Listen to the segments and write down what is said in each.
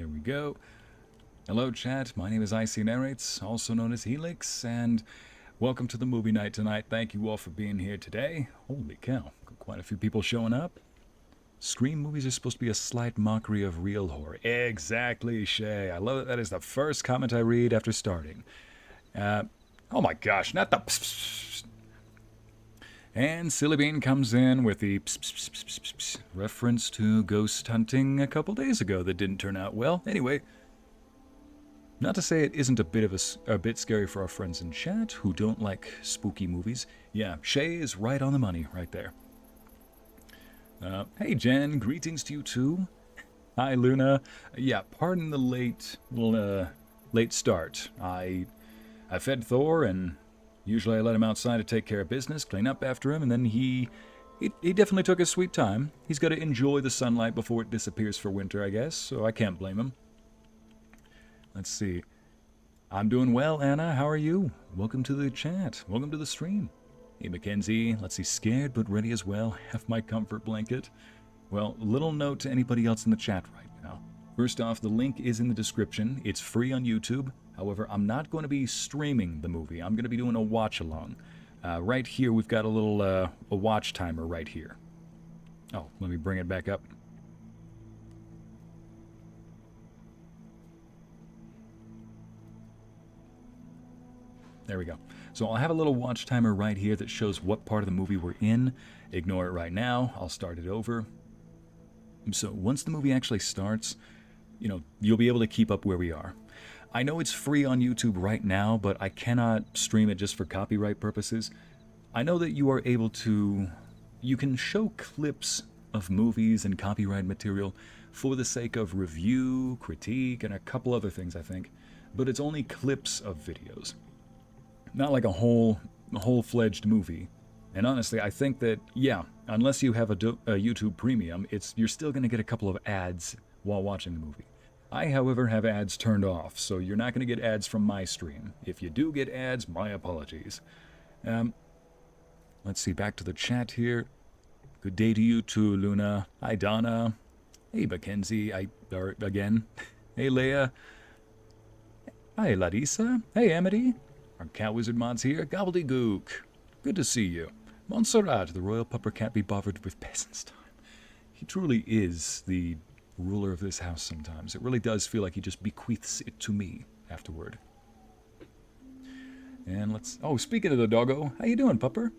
There we go. Hello, chat. My name is Ycey Narrates, also known as Helix, and welcome to the movie night tonight. Thank you all for being here today. Holy cow, quite a few people showing up. Scream movies are supposed to be a slight mockery of real horror. Exactly, Shay. I love it. That is the first comment I read after starting. Oh my gosh, not the pss. And Silly Bean comes in with the pss, reference to ghost hunting a couple days ago that didn't turn out well. Anyway, not to say it isn't a bit scary for our friends in chat who don't like spooky movies. Yeah, Shay is right on the money right there. Hey Jen, greetings to you too. Hi Luna. Yeah, pardon the late start. I fed Thor, and usually I let him outside to take care of business, clean up after him, and then he definitely took his sweet time. He's got to enjoy the sunlight before it disappears for winter, I guess, so I can't blame him. Let's see. I'm doing well, Anna. How are you? Welcome to the chat. Welcome to the stream. Hey, Mackenzie. Let's see. Scared but ready as well. Have my comfort blanket. Well, little note to anybody else in the chat right now. First off, the link is in the description. It's free on YouTube. However, I'm not going to be streaming the movie. I'm going to be doing a watch-along. Right here, we've got a little a watch timer right here. Oh, let me bring it back up. There we go. So I'll have a little watch timer right here that shows what part of the movie we're in. Ignore it right now. I'll start it over. So once the movie actually starts, you'll be able to keep up where we are. I know it's free on YouTube right now, but I cannot stream it just for copyright purposes. I know that you are able to... You can show clips of movies and copyright material for the sake of review, critique, and a couple other things, I think. But it's only clips of videos. Not like a whole-fledged movie. And honestly, I think that, yeah, unless you have a YouTube Premium, you're still going to get a couple of ads while watching the movie. I, however, have ads turned off, so you're not going to get ads from my stream. If you do get ads, my apologies. Let's see, back to the chat here. Good day to you too, Luna. Hi, Donna. Hey, Mackenzie. Again. Hey, Leia. Hi, Larissa. Hey, Amity. Our Cat Wizard Mod's here. Gobbledygook. Good to see you. Montserrat, the royal pupper can't be bothered with peasant's time. He truly is the ruler of this house sometimes. It really does feel like he just bequeaths it to me afterward. And let's... Oh, speaking of the doggo, how you doing, pupper?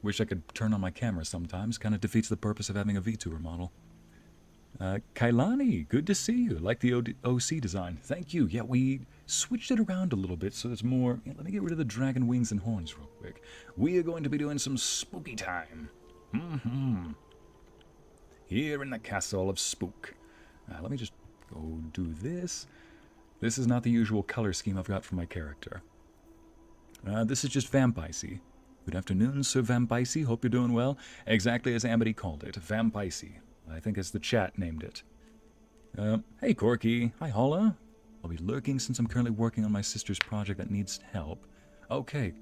Wish I could turn on my camera sometimes. Kind of defeats the purpose of having a VTuber model. Kailani, good to see you. Like the OC design. Thank you. Yeah, we switched it around a little bit so there's more... Yeah, let me get rid of the dragon wings and horns real quick. We are going to be doing some spooky time. Here in the castle of Spook. Let me just go do this. This is not the usual color scheme I've got for my character. This is just Vampicey. Good afternoon, Sir Vampicey. Hope you're doing well. Exactly as Amity called it, Vampicey. I think as the chat named it. Hey, Corky. Hi, Holla. I'll be lurking since I'm currently working on my sister's project that needs help. Okay,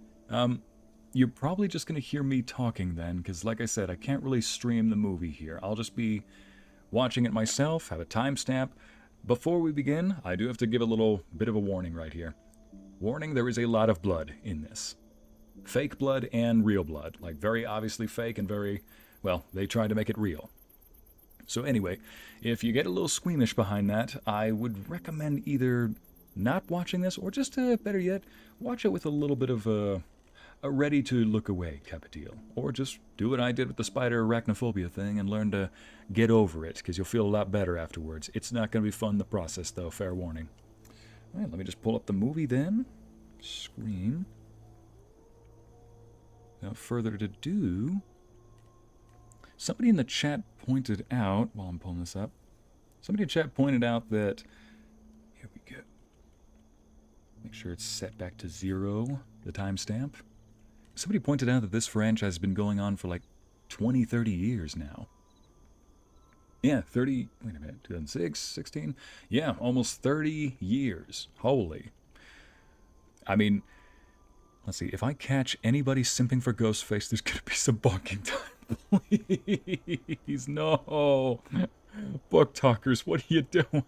you're probably just going to hear me talking then, because like I said, I can't really stream the movie here. I'll just be watching it myself, have a timestamp. Before we begin, I do have to give a little bit of a warning right here. Warning, there is a lot of blood in this. Fake blood and real blood. Like, very obviously fake and very... Well, they tried to make it real. So anyway, if you get a little squeamish behind that, I would recommend either not watching this, or just, better yet, watch it with a little bit of a ready-to-look-away type of deal. Or just do what I did with the spider arachnophobia thing and learn to get over it, because you'll feel a lot better afterwards. It's not going to be fun, the process, though, fair warning. All right, let me just pull up the movie then. Screen. Without further ado... Somebody in the chat pointed out, while I'm pulling this up, somebody in chat pointed out that, here we go, make sure it's set back to 0, the timestamp. Somebody pointed out that this franchise has been going on for like 20, 30 years now. Yeah, 30, wait a minute, 2006, 16, yeah, almost 30 years. Holy. I mean, let's see, if I catch anybody simping for Ghostface, there's going to be some bonking time. Please, no. Book talkers, what are you doing?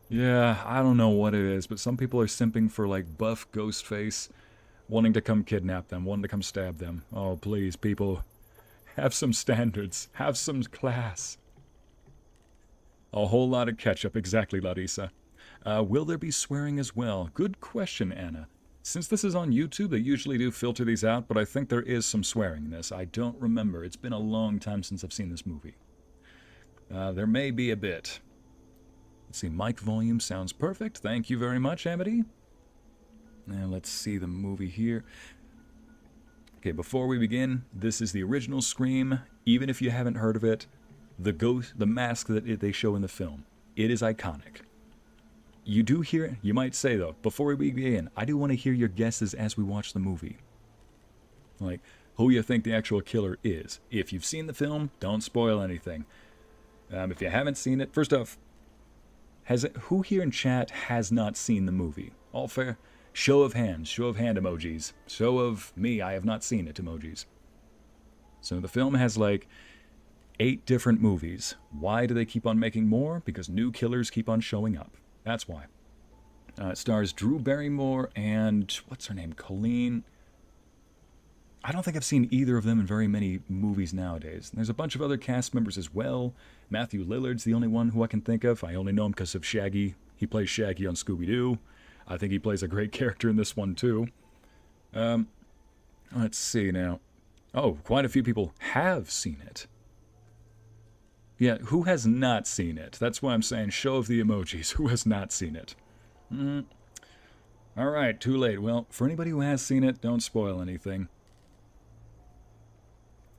Yeah, I don't know what it is, but some people are simping for, like, buff Ghostface, wanting to come kidnap them, wanting to come stab them. Oh, please, people, have some standards. Have some class. A whole lot of ketchup, exactly, Larissa. Will there be swearing as well? Good question, Anna. Since this is on YouTube, they usually do filter these out, but I think there is some swearing in this. I don't remember. It's been a long time since I've seen this movie. There may be a bit. Let's see, mic volume sounds perfect. Thank you very much, Amity. Now let's see the movie here. Okay, before we begin, this is the original Scream. Even if you haven't heard of it, the mask that they show in the film, it is iconic. You do hear, you might say though, before we begin, I do want to hear your guesses as we watch the movie. Like, who you think the actual killer is. If you've seen the film, don't spoil anything. If you haven't seen it, first off, who here in chat has not seen the movie? All fair? Show of hands, show of hand emojis. Show of me, I have not seen it emojis. So the film has like 8 different movies. Why do they keep on making more? Because new killers keep on showing up. That's why. It stars Drew Barrymore and, what's her name, Colleen? I don't think I've seen either of them in very many movies nowadays. There's a bunch of other cast members as well. Matthew Lillard's the only one who I can think of. I only know him because of Shaggy. He plays Shaggy on Scooby-Doo. I think he plays a great character in this one too. Let's see now. Oh, quite a few people have seen it. Yeah, who has not seen it? That's why I'm saying show of the emojis. Who has not seen it? All right, too late. Well, for anybody who has seen it, don't spoil anything.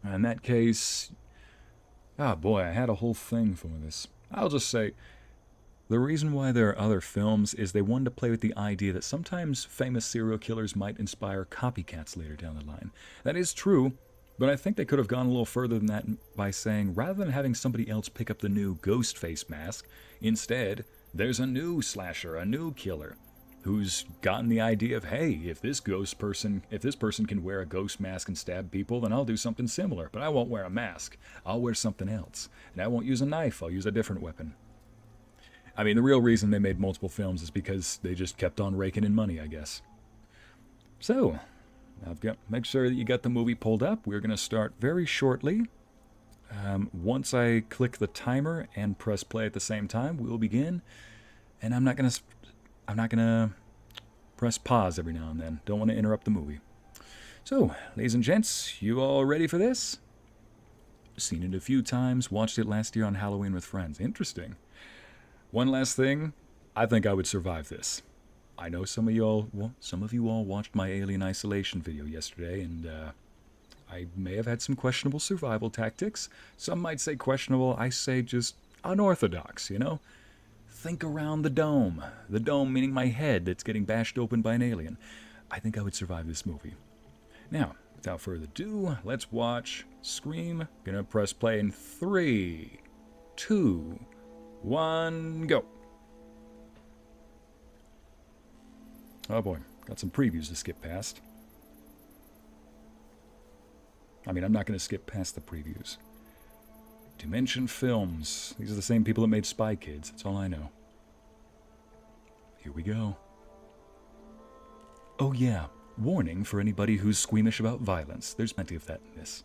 In that case, oh boy, I had a whole thing for this. I'll just say, the reason why there are other films is they wanted to play with the idea that sometimes famous serial killers might inspire copycats later down the line. That is true, but I think they could have gone a little further than that by saying, rather than having somebody else pick up the new Ghostface mask, instead, there's a new slasher, a new killer, who's gotten the idea of, hey, if this person can wear a ghost mask and stab people, then I'll do something similar. But I won't wear a mask. I'll wear something else. And I won't use a knife. I'll use a different weapon. I mean, the real reason they made multiple films is because they just kept on raking in money, I guess. So, make sure that you got the movie pulled up. We're going to start very shortly. Once I click the timer and press play at the same time, we'll begin. And I'm not going to press pause every now and then. Don't want to interrupt the movie. So, ladies and gents, you all ready for this? Seen it a few times, watched it last year on Halloween with friends. Interesting. One last thing, I think I would survive this. I know some of you all watched my Alien Isolation video yesterday, and I may have had some questionable survival tactics. Some might say questionable, I say just unorthodox, you know? Think around the dome. The dome meaning my head that's getting bashed open by an alien. I think I would survive this movie. Now, without further ado, let's watch Scream. Gonna press play in 3, 2, 1, go. Oh boy, got some previews to skip past. I mean, I'm not going to skip past the previews. Dimension Films. These are the same people that made Spy Kids. That's all I know. Here we go. Oh yeah, warning for anybody who's squeamish about violence. There's plenty of that in this.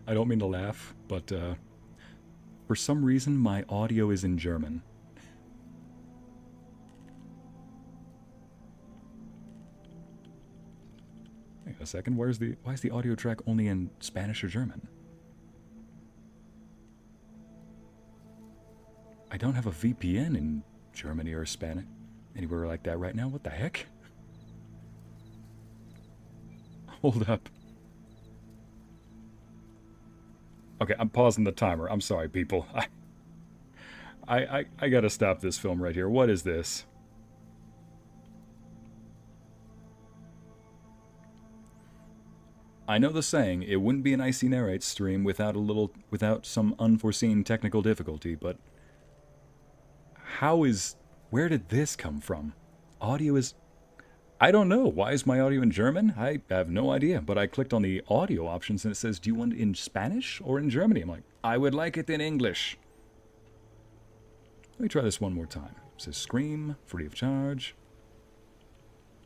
I don't mean to laugh, but for some reason my audio is in German. Wait a second, why is the audio track only in Spanish or German? I don't have a VPN in Germany or Spanish, anywhere like that right now. What the heck? Hold up. Okay, I'm pausing the timer. I'm sorry, people. I gotta stop this film right here. What is this? I know the saying, it wouldn't be an Ycey Narrates stream without some unforeseen technical difficulty, but where did this come from? Audio is, I don't know. Why is my audio in German? I have no idea, but I clicked on the audio options and it says, do you want it in Spanish or in Germany? I'm like, I would like it in English. Let me try this one more time. It says, Scream, free of charge.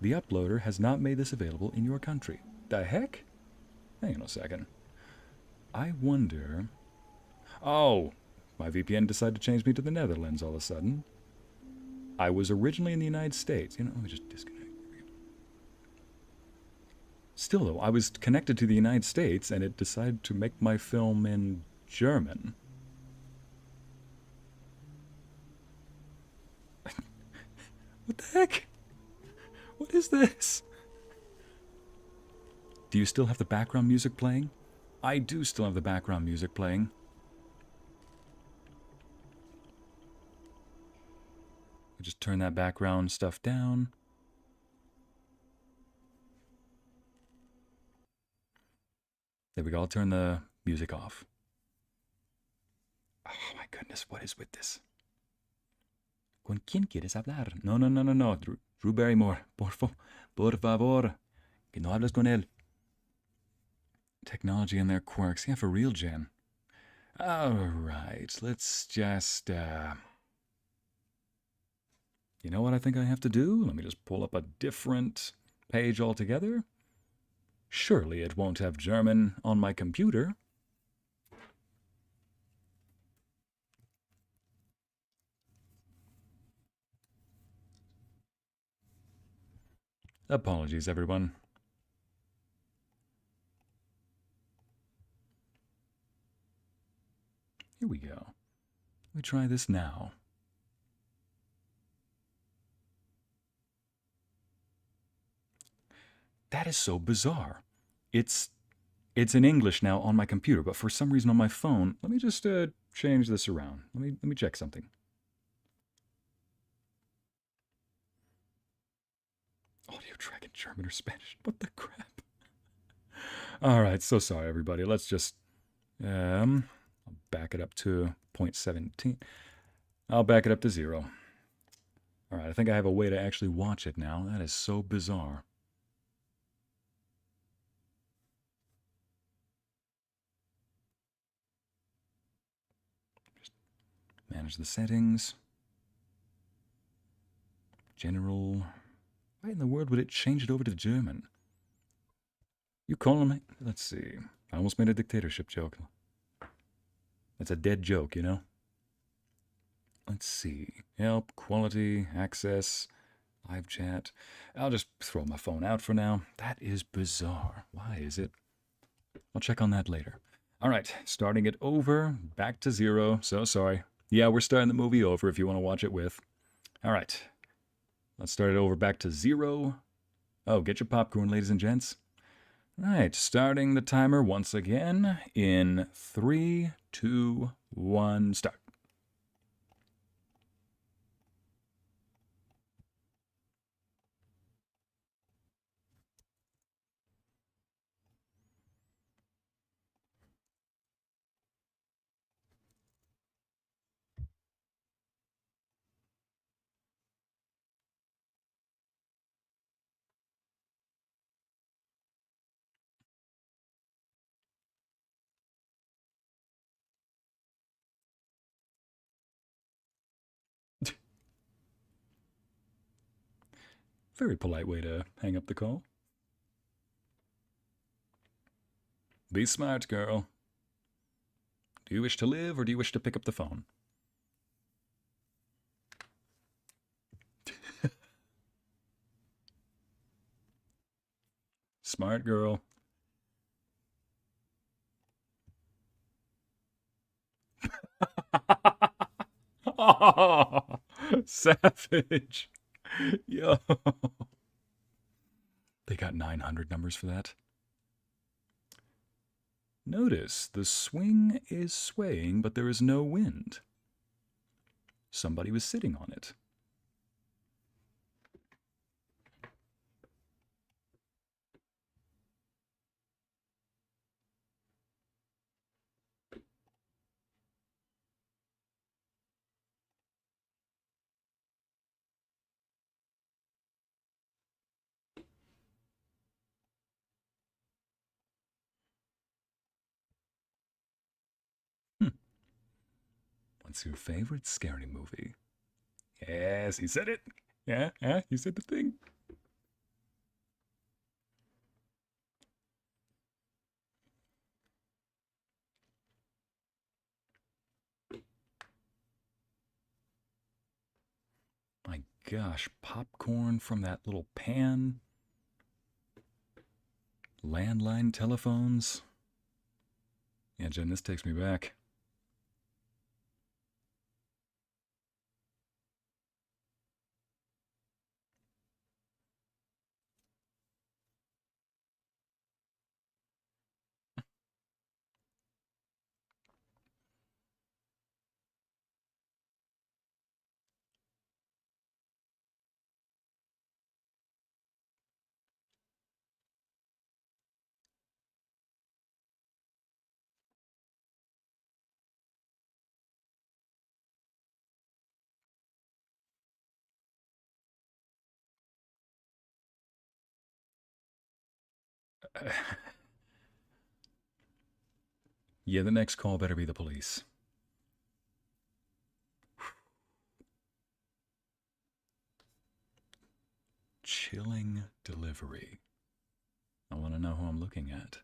The uploader has not made this available in your country. The heck? Hang on a second. I wonder... Oh, my VPN decided to change me to the Netherlands all of a sudden. I was originally in the United States. You know, let me just disconnect. Still, though, I was connected to the United States, and it decided to make my film in German. What the heck? What is this? Do you still have the background music playing? I do still have the background music playing. I'll just turn that background stuff down. There we go. I'll turn the music off. Oh my goodness, what is with this? ¿Con quién quieres hablar? No. Drew Barrymore, por favor. Que no hables con él. Technology and their quirks. Yeah, for real, Jen. Alright, let's just, You know what I think I have to do? Let me just pull up a different page altogether. Surely it won't have German on my computer. Apologies, everyone. Here we go. Let me try this now. That is so bizarre. It's in English now on my computer, but for some reason on my phone, let me just change this around. Let me check something. Audio track in German or Spanish. What the crap? All right, so sorry everybody. Let's just I'll back it up to 0.17. I'll back it up to 0. All right, I think I have a way to actually watch it now. That is so bizarre. Manage the settings. General. Why in the world would it change it over to German? You calling me? Let's see. I almost made a dictatorship joke. That's a dead joke, you know? Let's see. Help, quality, access, live chat. I'll just throw my phone out for now. That is bizarre. Why is it? I'll check on that later. All right, starting it over, back to 0. So sorry. Yeah, we're starting the movie over if you want to watch it with. All right. Let's start it over back to 0. Oh, get your popcorn, ladies and gents. All right, starting the timer once again in 3, 2, 1, start. Very polite way to hang up the call. Be smart, girl. Do you wish to live or do you wish to pick up the phone? Smart girl. Oh, savage. Yo. They got 900 numbers for that. Notice the swing is swaying, but there is no wind. somebody was sitting on it. Hmm. What's your favorite scary movie? Yes, he said it. Yeah, he said the thing. My gosh, popcorn from that little pan. Landline telephones. Yeah, Jen, this takes me back. Yeah, the next call better be the police. Chilling delivery. I want to know who I'm looking at.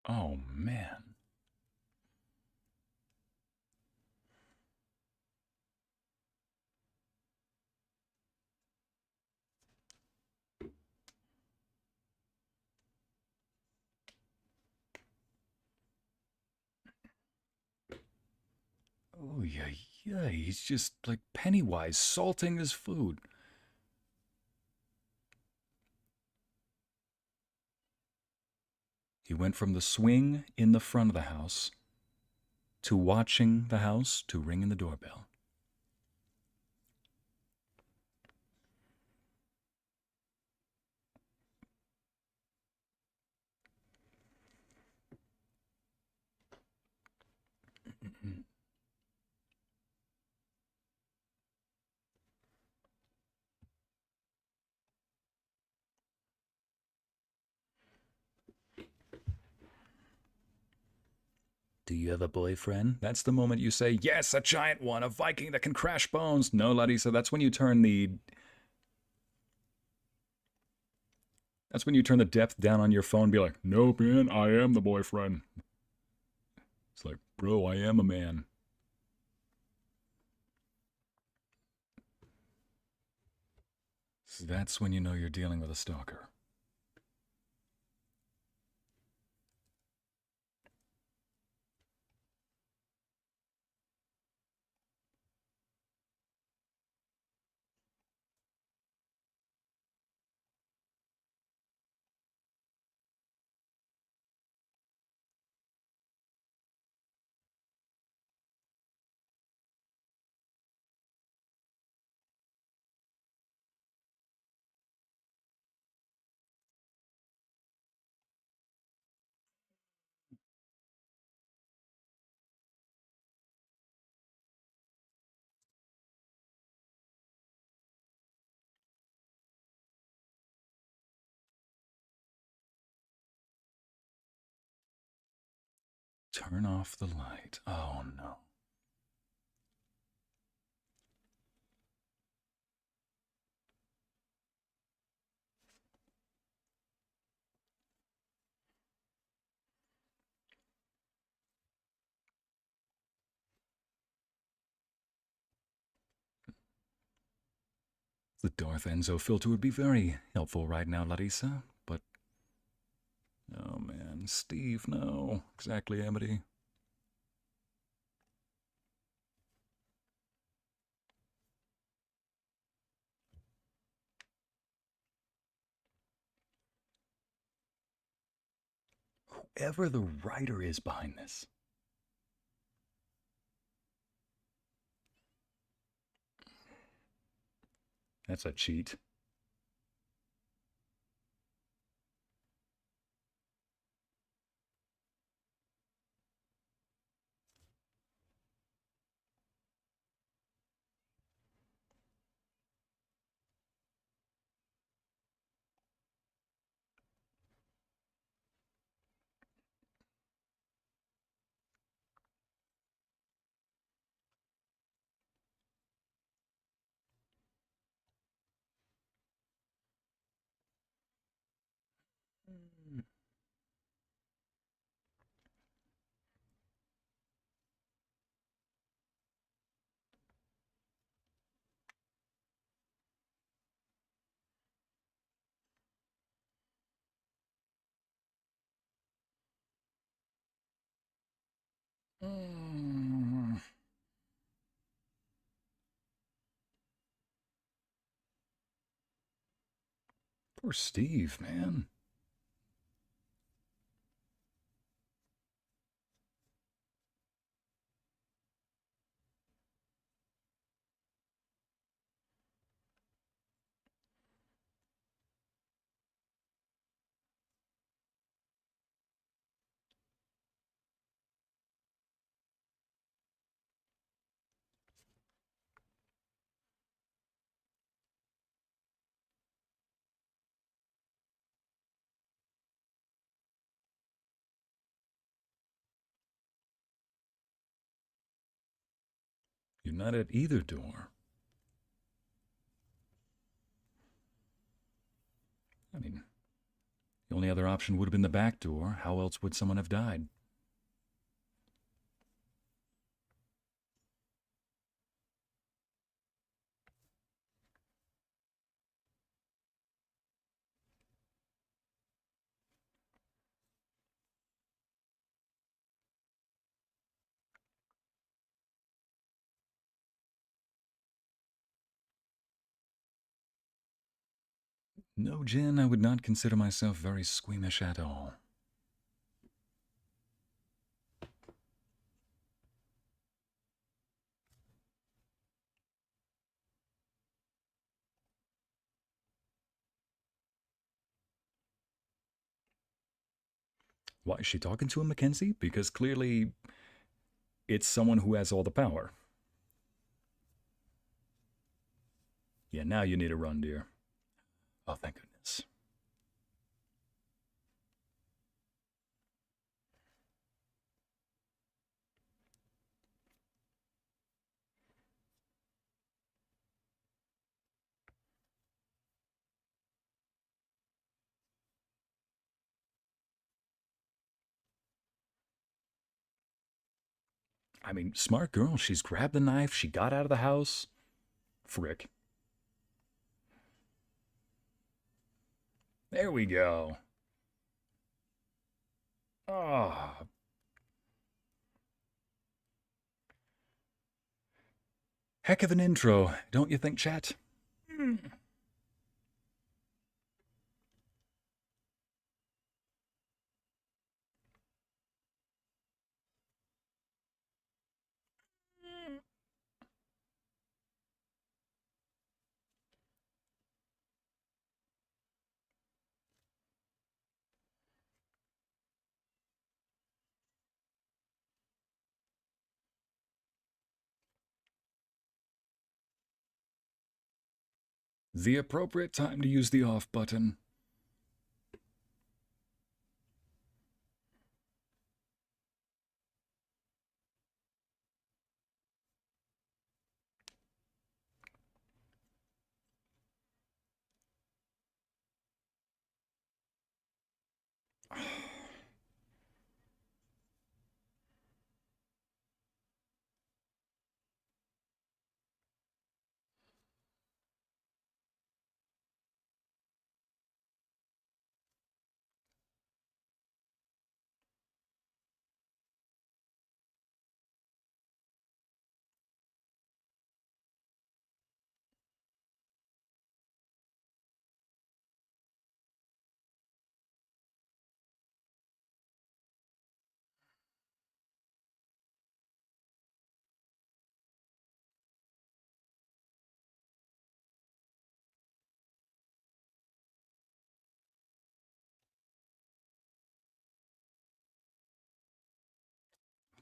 Oh, man. Oh, yeah, yeah. He's just like Pennywise salting his food. He went from the swing in the front of the house to watching the house to ringing the doorbell. Do you have a boyfriend? That's the moment you say, yes, a giant one, a Viking that can crash bones. No, Larissa, that's when you turn the depth down on your phone and be like, nope, man, I am the boyfriend. It's like, bro, I am a man. So that's when you know you're dealing with a stalker. Turn off the light. Oh no. The Darth Enzo filter would be very helpful right now, Larissa, but... Oh man, Steve, no. Exactly, Amity. Whoever the writer is behind this. That's a cheat. Poor Steve, man. You're not at either door. I mean, the only other option would have been the back door. How else would someone have died? No, Jen, I would not consider myself very squeamish at all. Why is she talking to him, Mackenzie? Because clearly it's someone who has all the power. Yeah, now you need a run, dear. Oh, thank goodness. I mean, smart girl. She's grabbed the knife. She got out of the house. Frick. There we go. Ah. Oh. Heck of an intro, don't you think, chat? The appropriate time to use the off button.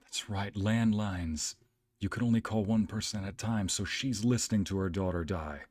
That's right, landlines. You could only call one person at a time, so she's listening to her daughter die.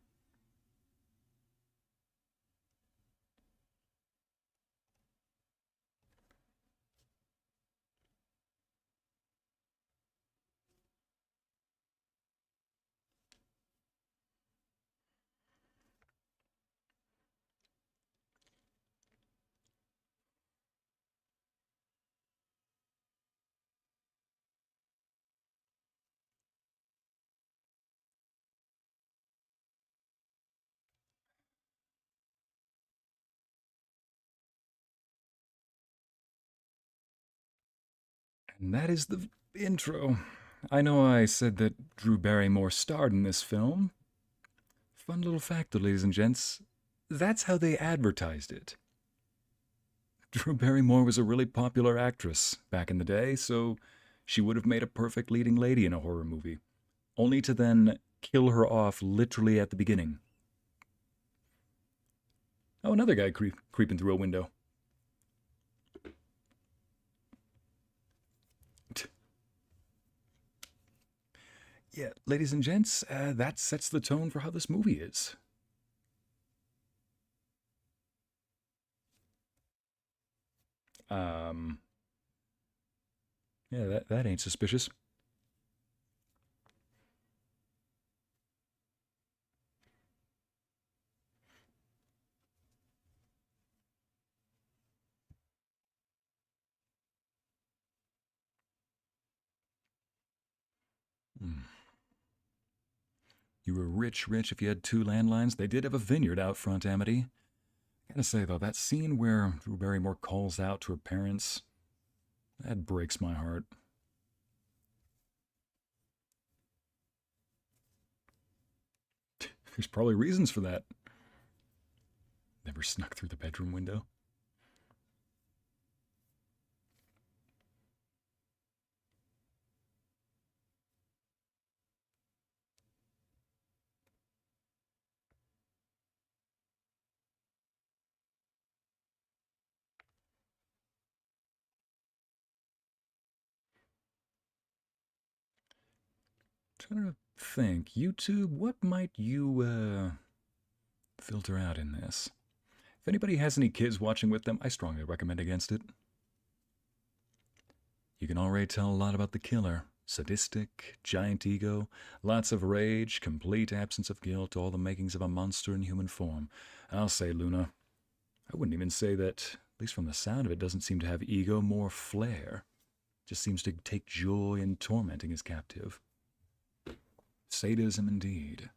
And that is the intro. I know I said that Drew Barrymore starred in this film. Fun little fact, ladies and gents. That's how they advertised it. Drew Barrymore was a really popular actress back in the day, so she would have made a perfect leading lady in a horror movie, only to then kill her off literally at the beginning. Oh, another guy creeping through a window. Yeah, ladies and gents, that sets the tone for how this movie is. Um, yeah, that ain't suspicious. Hmm. You were rich if you had two landlines. They did have a vineyard out front, Amity. I gotta say, though, that scene where Drew Barrymore calls out to her parents, that breaks my heart. There's probably reasons for that. Never snuck through the bedroom window. Trying to think, YouTube, what might you filter out in this? If anybody has any kids watching with them, I strongly recommend against it. You can already tell a lot about the killer. Sadistic, giant ego, lots of rage, complete absence of guilt, all the makings of a monster in human form. I'll say, Luna, I wouldn't even say that, at least from the sound of it, doesn't seem to have ego, more flair. Just seems to take joy in tormenting his captive. Sadism indeed.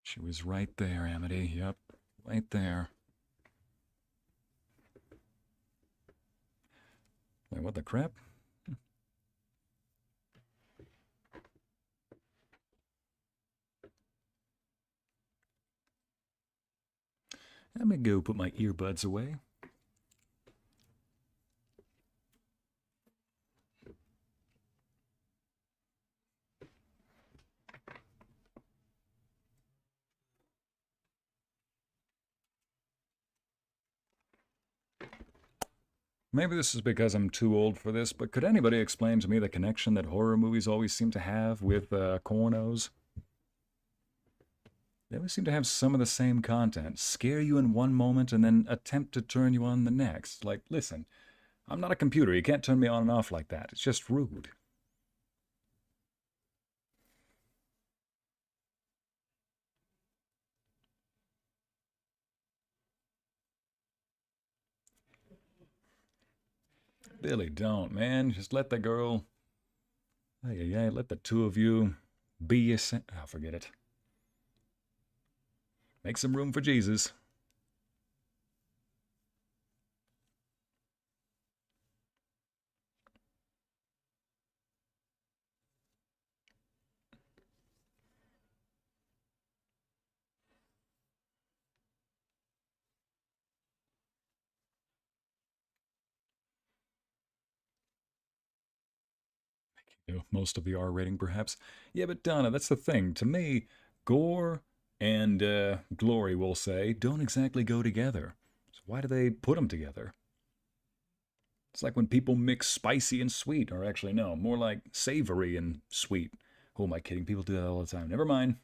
She was right there, Amity. Yep, right there. Wait, what the crap? Let me go put my earbuds away. Maybe this is because I'm too old for this, but could anybody explain to me the connection that horror movies always seem to have with cornos? They always seem to have some of the same content. Scare you in one moment and then attempt to turn you on the next. Like, listen, I'm not a computer. You can't turn me on and off like that. It's just rude. Billy, don't, man. Just let the girl. Yeah, let the two of you be your. Oh, forget it. Make some room for Jesus. Most of the R rating, perhaps. Yeah, but Donna, that's the thing. To me, gore and glory, we'll say, don't exactly go together. So why do they put them together? It's like when people mix spicy and sweet, or actually, no, more like savory and sweet. Who am I kidding? People do that all the time. Never mind.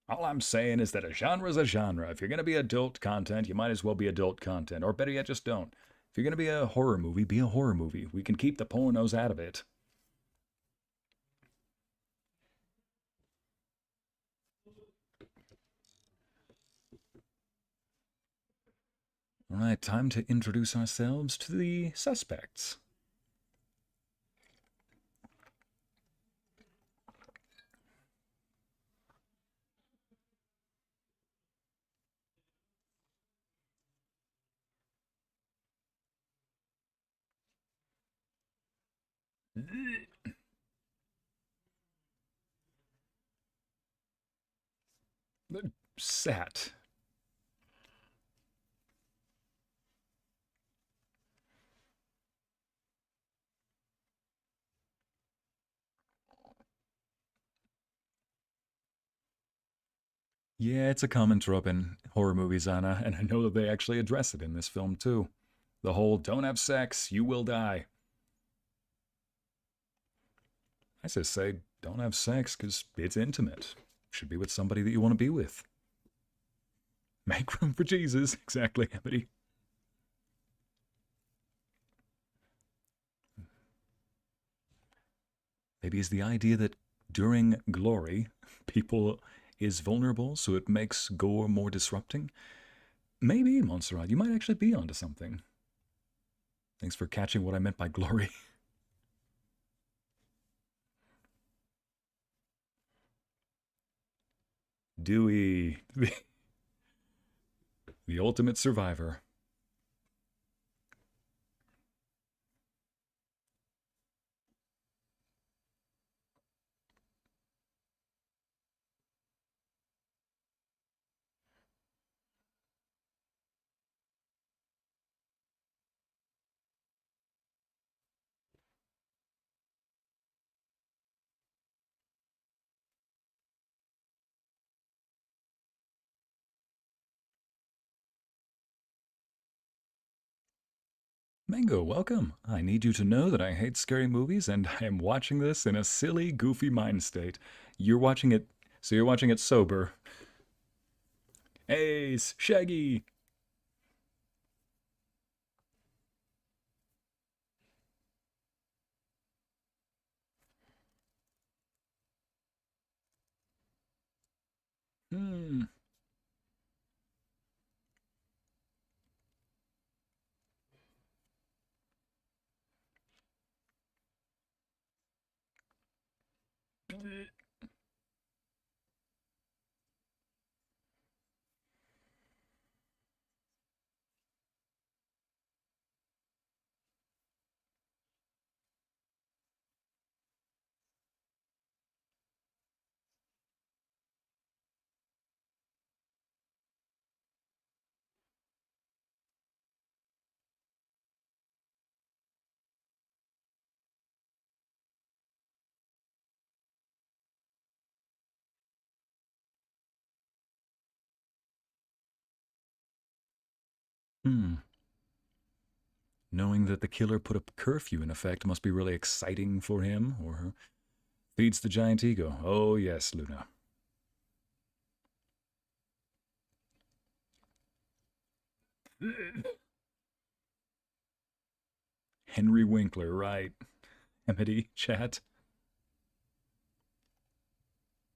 All I'm saying is that a genre is a genre. If you're going to be adult content, you might as well be adult content. Or better yet, just don't. If you're going to be a horror movie, be a horror movie. We can keep the pornos out of it. All right, time to introduce ourselves to the suspects. Sat. Yeah, it's a common trope in horror movies, Anna, and I know that they actually address it in this film too. The whole don't have sex, you will die. I just say don't have sex because it's intimate. Should be with somebody that you want to be with. Make room for Jesus. Exactly, Amity. Maybe it's the idea that during glory, people is vulnerable, so it makes gore more disrupting. Maybe, Montserrat, you might actually be onto something. Thanks for catching what I meant by glory. Dewey, the ultimate survivor. Mango, welcome. I need you to know that I hate scary movies and I am watching this in a silly, goofy mind state. You're watching it, so you're watching it sober. Hey, Shaggy! Hmm. Hmm. Knowing that the killer put a curfew in effect must be really exciting for him or her. Feeds the giant ego. Oh, yes, Luna. Henry Winkler, right. Amity, chat.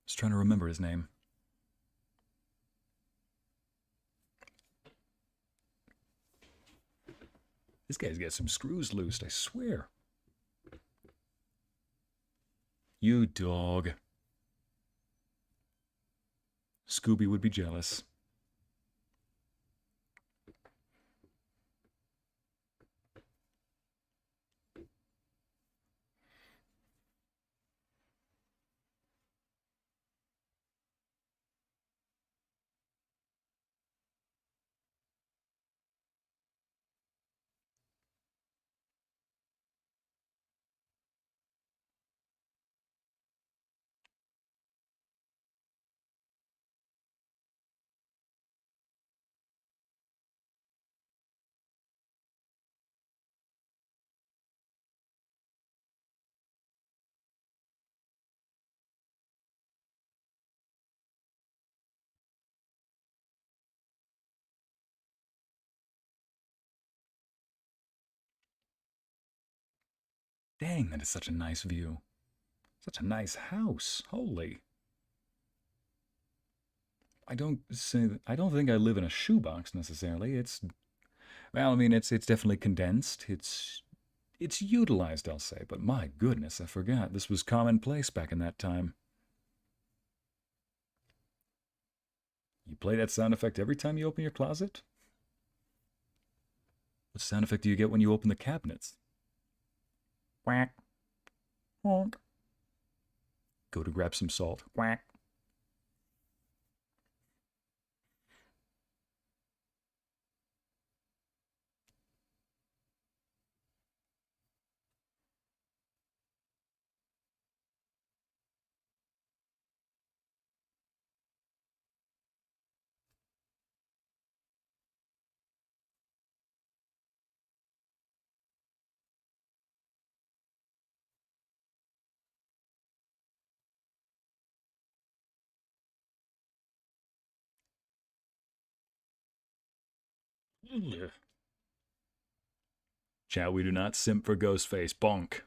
Just trying to remember his name. This guy's got some screws loosed, I swear. You dog. Scooby would be jealous. Dang, that is such a nice view. Such a nice house. Holy. I don't think I live in a shoebox necessarily. It's well, I mean, it's definitely condensed. It's utilized, I'll say. But my goodness, I forgot this was commonplace back in that time. You play that sound effect every time you open your closet? What sound effect do you get when you open the cabinets? Quack. Honk. Go to grab some salt. Quack. Chat, we do not simp for Ghostface. Bonk.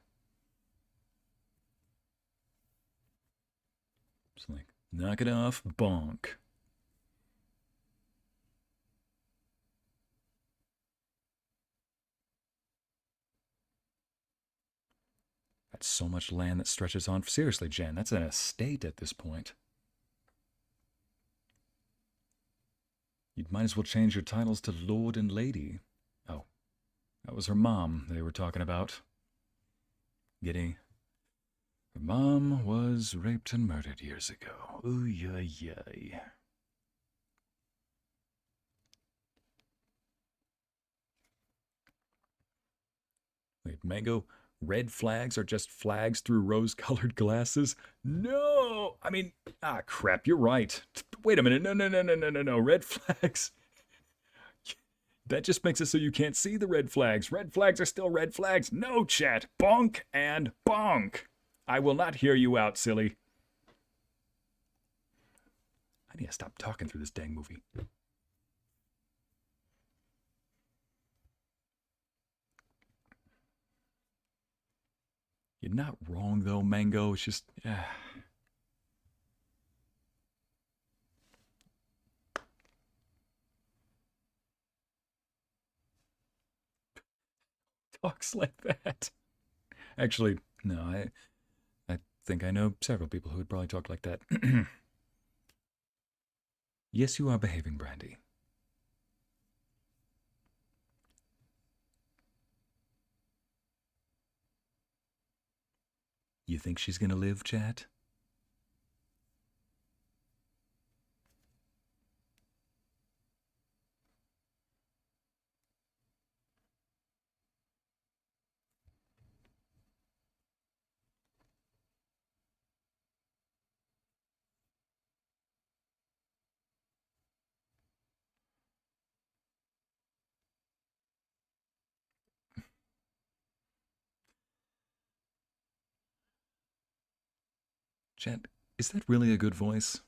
It's like, knock it off. Bonk. That's so much land that stretches on. Seriously, Jen, that's an estate at this point. You might as well change your titles to Lord and Lady. Oh, that was her mom they were talking about. Getting. Her mom was raped and murdered years ago. Ooh, yay, yay. Wait, Mango, red flags are just flags through rose-colored glasses? No! I mean, crap, you're right. Wait a minute, no. Red flags. That just makes it so you can't see the red flags. Red flags are still red flags. No, chat. Bonk and bonk. I will not hear you out, silly. I need to stop talking through this dang movie. You're not wrong, though, Mango. It's just... Talks like that. Actually, no, I think I know several people who would probably talk like that. Yes, you are behaving, Brandy. You think she's gonna live, chat? Chat, is that really a good voice?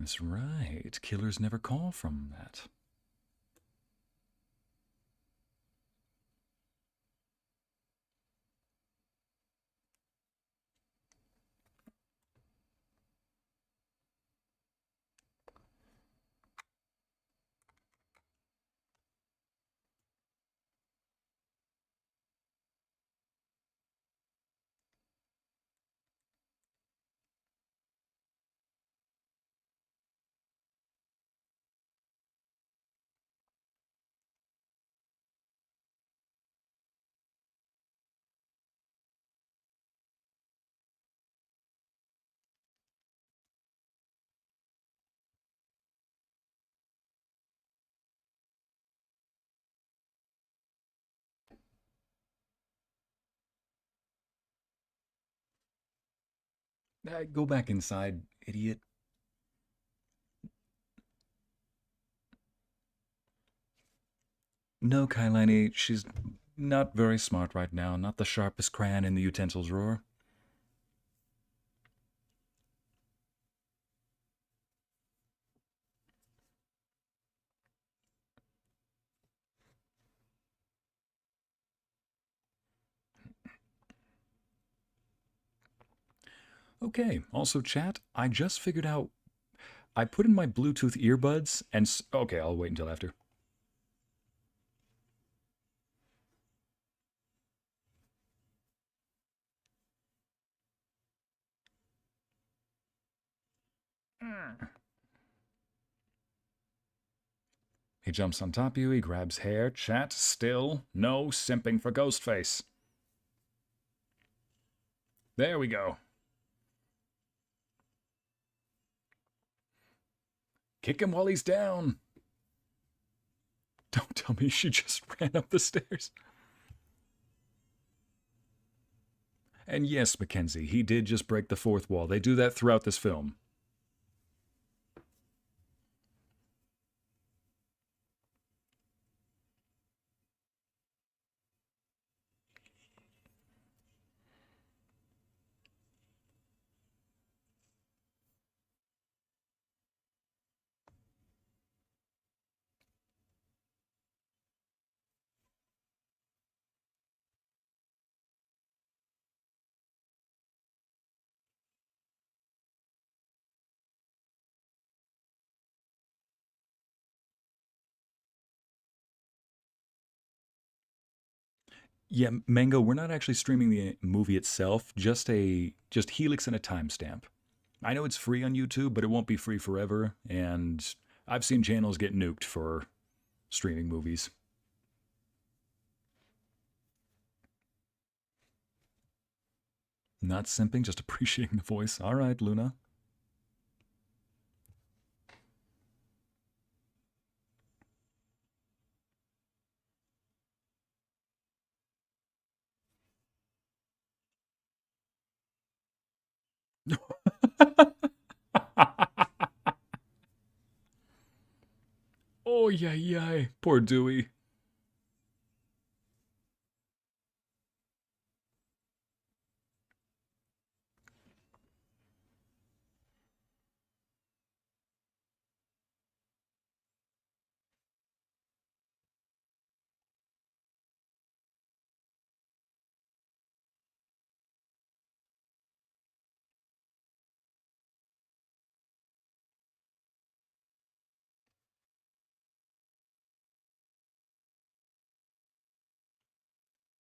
That's right. Killers never call from that. Go back inside, idiot. No, Kailani, she's not very smart right now. Not the sharpest crayon in the utensils drawer. Okay, also, chat, I just figured out. I put in my Bluetooth earbuds and. Okay, I'll wait until after. He jumps on top of you, he grabs hair. Chat, still no simping for Ghostface. There we go. Kick him while he's down. Don't tell me she just ran up the stairs. And yes, Mackenzie, he did just break the fourth wall. They do that throughout this film. Yeah, Mango, we're not actually streaming the movie itself, just Helix and a timestamp. I know it's free on YouTube, but it won't be free forever, and I've seen channels get nuked for streaming movies. Not simping, just appreciating the voice. All right, Luna. Oh, yeah, poor Dewey.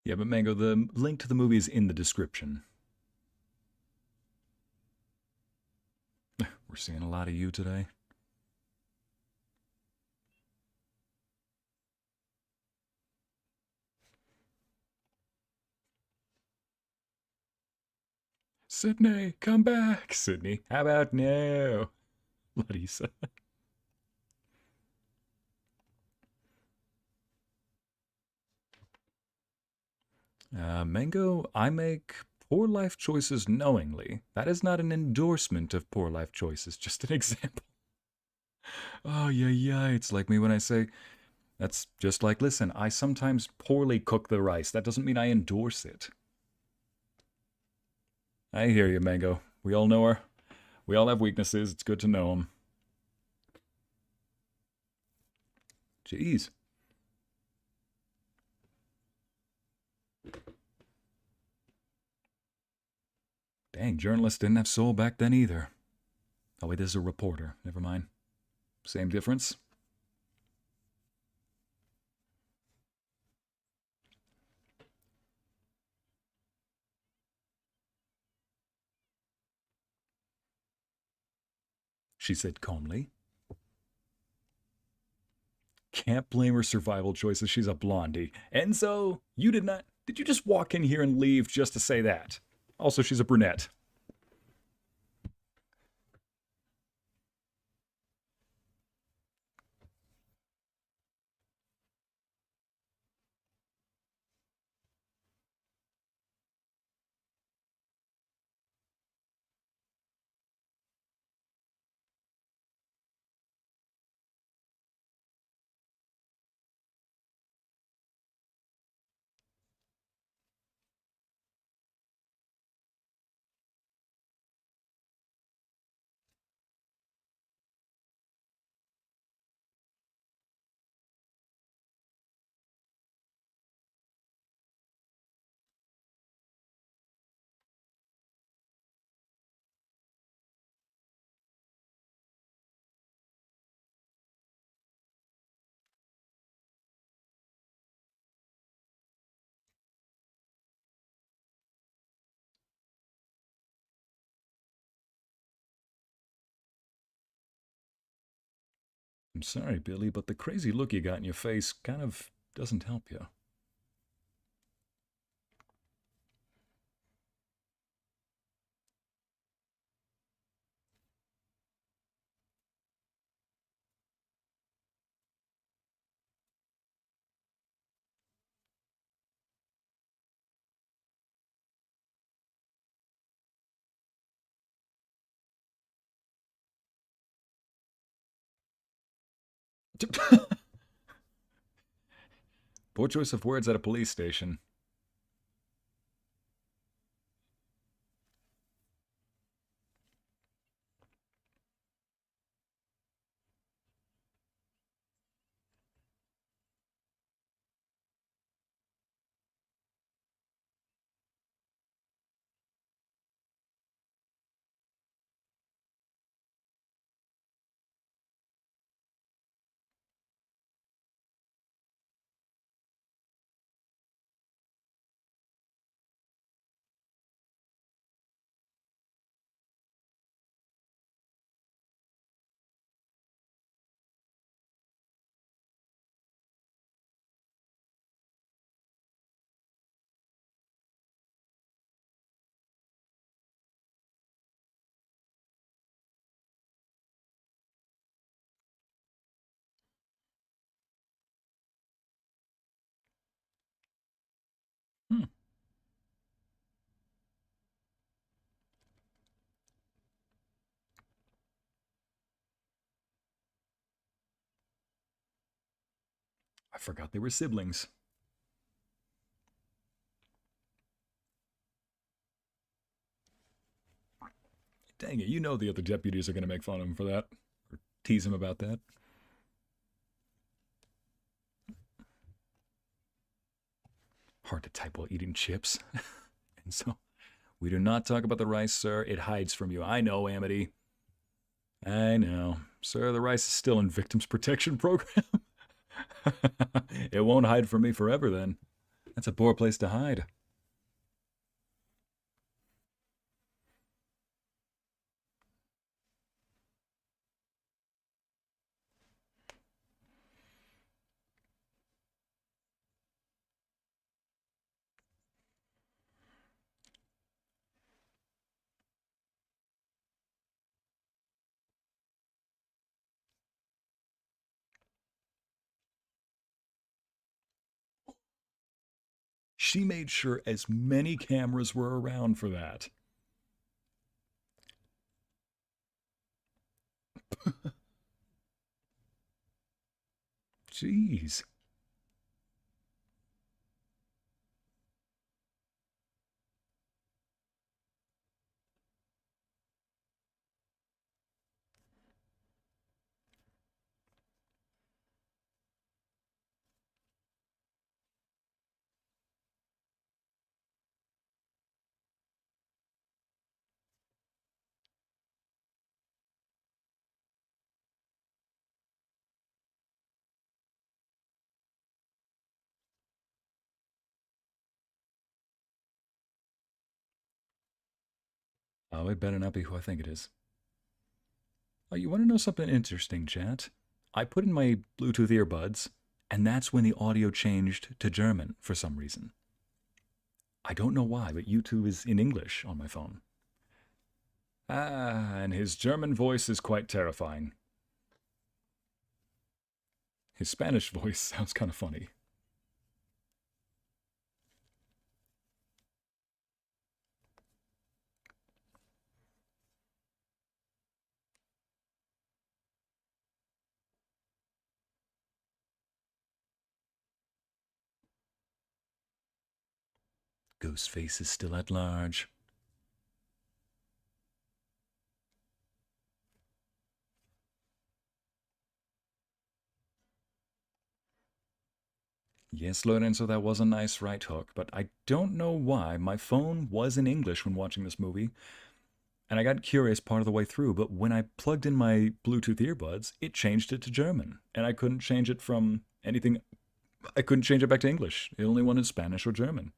Yeah, but Mango, the link to the movie is in the description. We're seeing a lot of you today. Sydney, come back. Sydney, how about now? Larissa. Mango, I make poor life choices knowingly. That is not an endorsement of poor life choices, just an example. Oh, yeah, it's like me when I say, that's just like, listen, I sometimes poorly cook the rice. That doesn't mean I endorse it. I hear you, Mango. We all know we all have weaknesses. It's good to know them. Jeez. Dang, journalists didn't have soul back then either. Oh wait, this is a reporter. Never mind. Same difference. She said calmly. Can't blame her survival choices. She's a blondie. Enzo, you did not. Did you just walk in here and leave just to say that? Also, she's a brunette. I'm sorry, Billy, but the crazy look you got in your face kind of doesn't help you. Poor choice of words at a police station. Hmm. I forgot they were siblings. Dang it, you know the other deputies are going to make fun of him for that. Or tease him about that. Hard to type while eating chips. And so, we do not talk about the rice, sir. It hides from you. I know, Amity. I know. Sir, the rice is still in victims protection program. It won't hide from me forever then. That's a poor place to hide. She made sure as many cameras were around for that. Jeez. Oh, it better not be who I think it is. Oh, you want to know something interesting, chat? I put in my Bluetooth earbuds, and that's when the audio changed to German for some reason. I don't know why, but YouTube is in English on my phone. Ah, and his German voice is quite terrifying. His Spanish voice sounds kind of funny. Ghostface is still at large. Yes, Lorenzo, that was a nice right hook, but I don't know why. My phone was in English when watching this movie, and I got curious part of the way through, but when I plugged in my Bluetooth earbuds, it changed it to German, and I couldn't change it from anything. I couldn't change it back to English. It only wanted Spanish or German.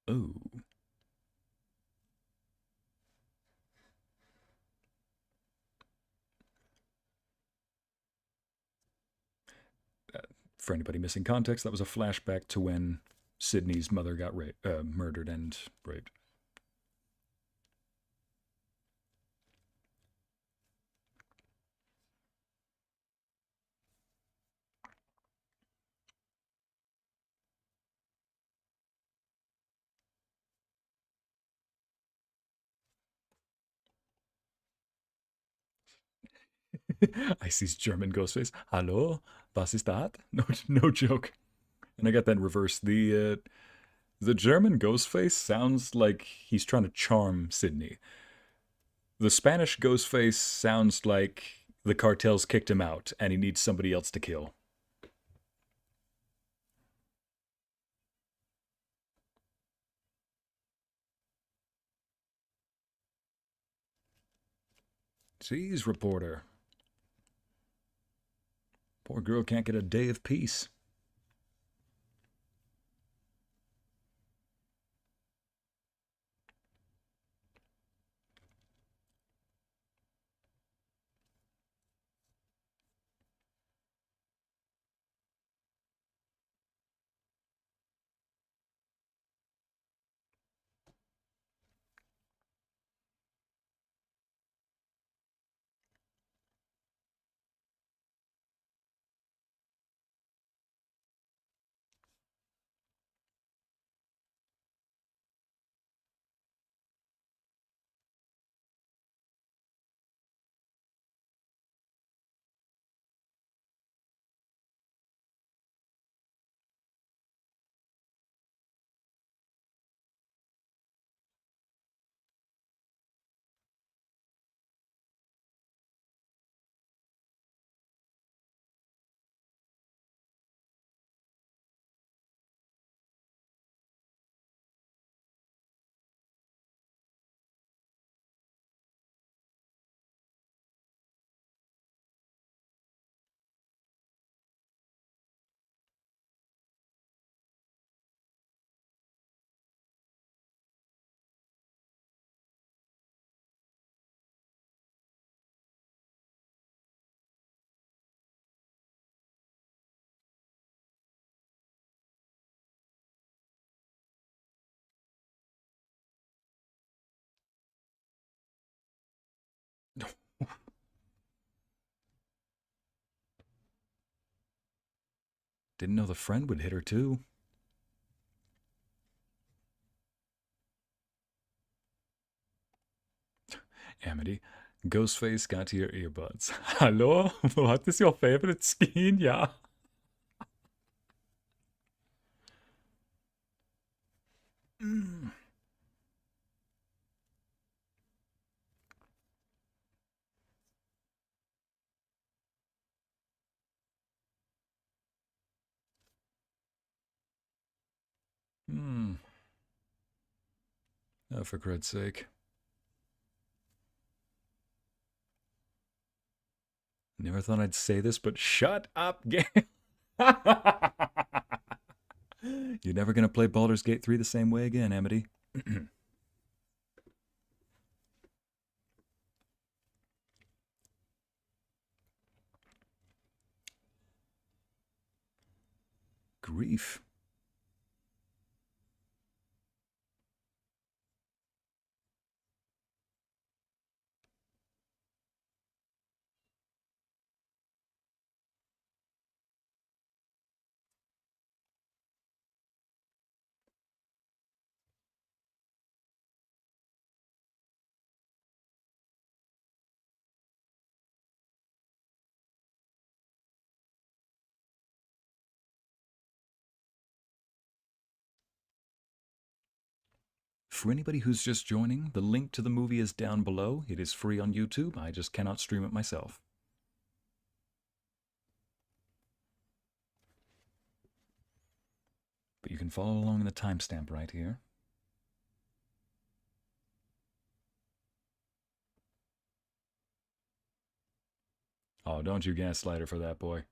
Oh. For anybody missing context, that was a flashback to when Sydney's mother got murdered and raped. Ycey's German Ghostface. Hallo, was ist das? No, no joke. And I got that in reverse. The German Ghostface sounds like he's trying to charm Sydney. The Spanish Ghostface sounds like the cartels kicked him out and he needs somebody else to kill. Jeez, reporter. Poor girl can't get a day of peace. Didn't know the friend would hit her too. Amity, Ghostface got to your earbuds. Hallo? What is your favorite skin? Yeah. Mm. Hmm. Oh, for crud's sake. Never thought I'd say this, but shut up, game. You're never going to play Baldur's Gate 3 the same way again, Amity. Grief. For anybody who's just joining, the link to the movie is down below. It is free on YouTube. I just cannot stream it myself. But you can follow along in the timestamp right here. Oh, don't you gaslight her for that, boy.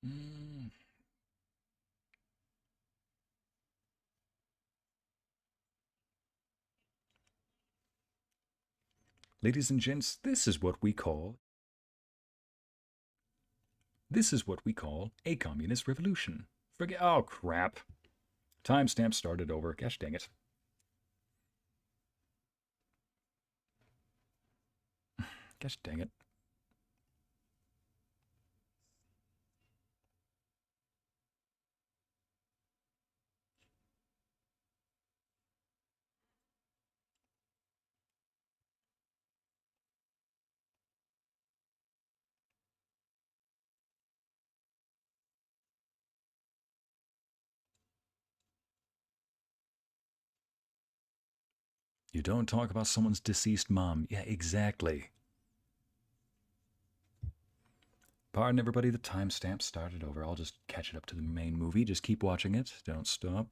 Mm. Ladies and gents, this is what we call a communist revolution. Forget. Oh crap! Timestamp started over. Gosh dang it! Gosh dang it! You don't talk about someone's deceased mom. Yeah, exactly. Pardon everybody, the timestamp started over. I'll just catch it up to the main movie. Just keep watching it. Don't stop.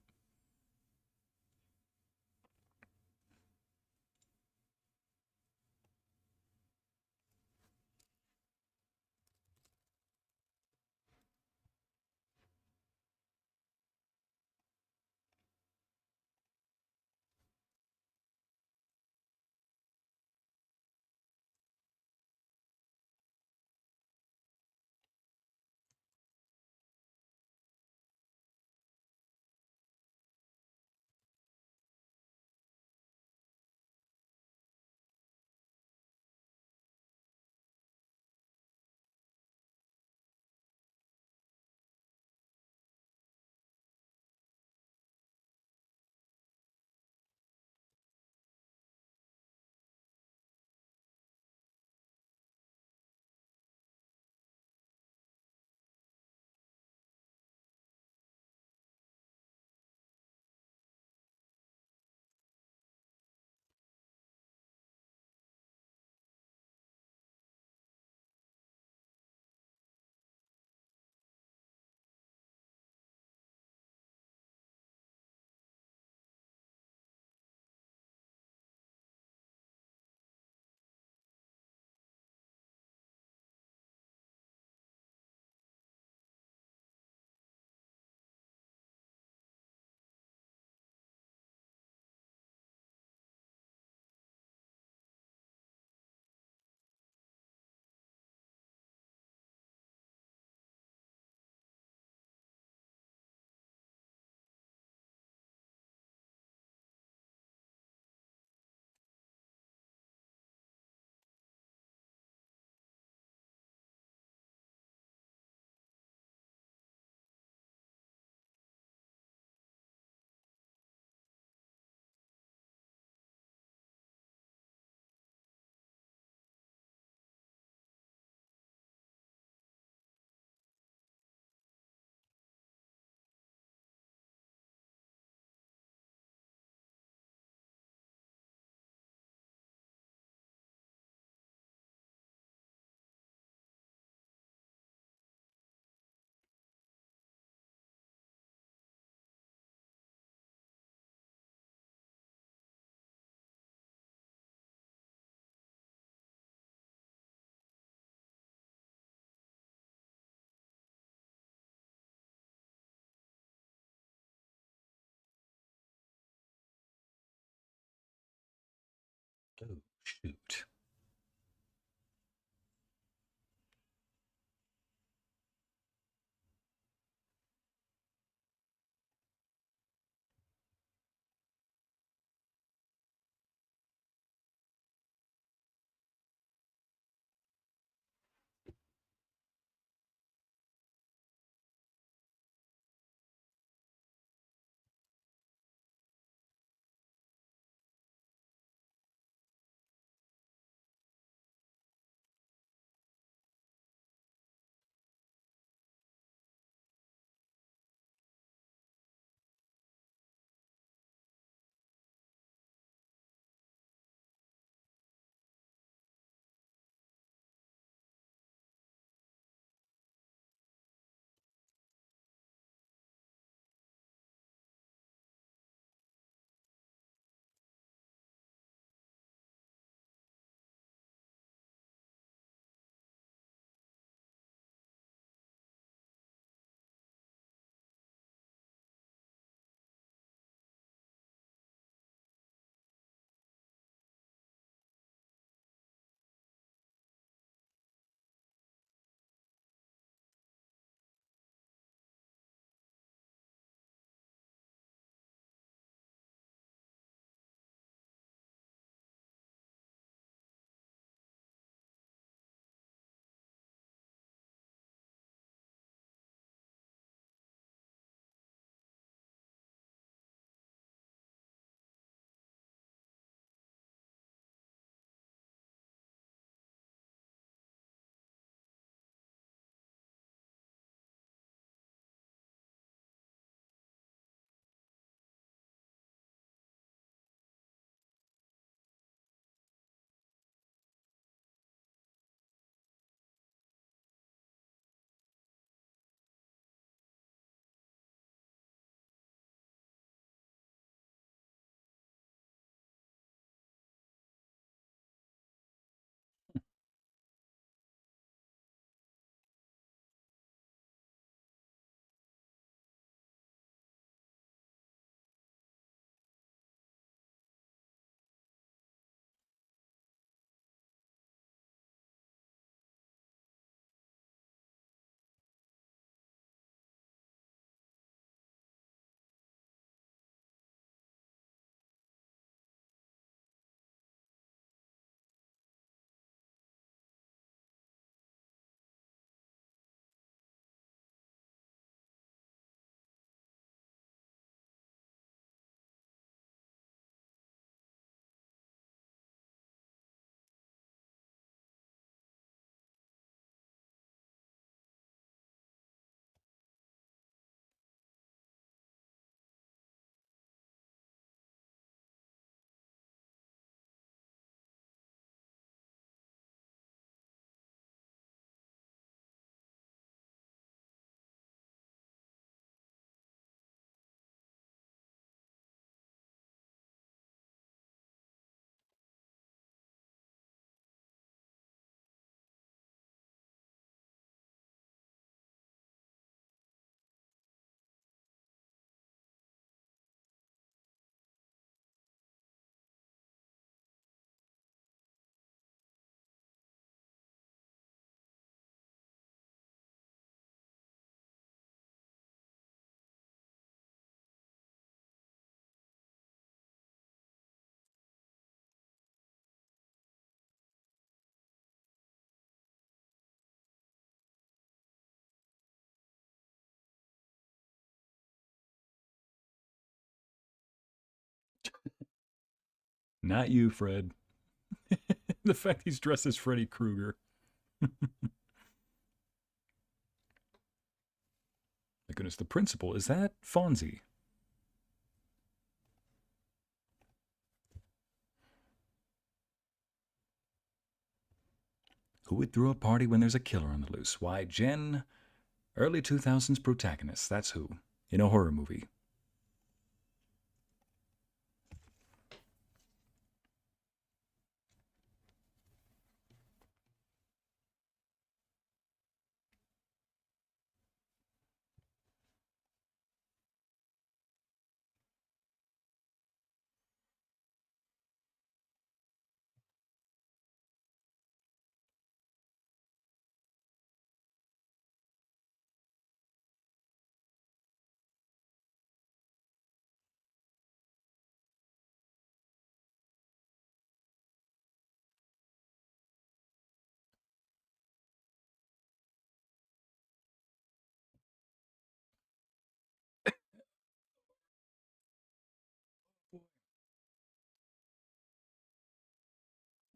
Oh, shoot. Not you, Fred. The fact he's dressed as Freddy Krueger. My goodness, the principal, is that Fonzie? Who would throw a party when there's a killer on the loose? Why, Jen, early 2000s protagonist, that's who. In a horror movie.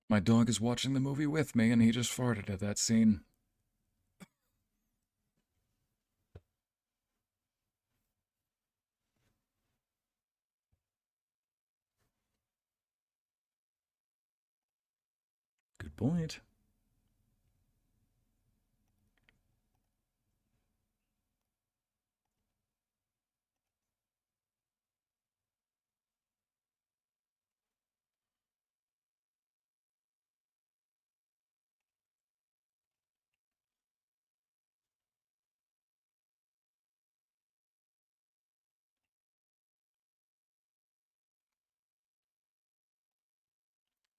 My dog is watching the movie with me and he just farted at that scene. Good point.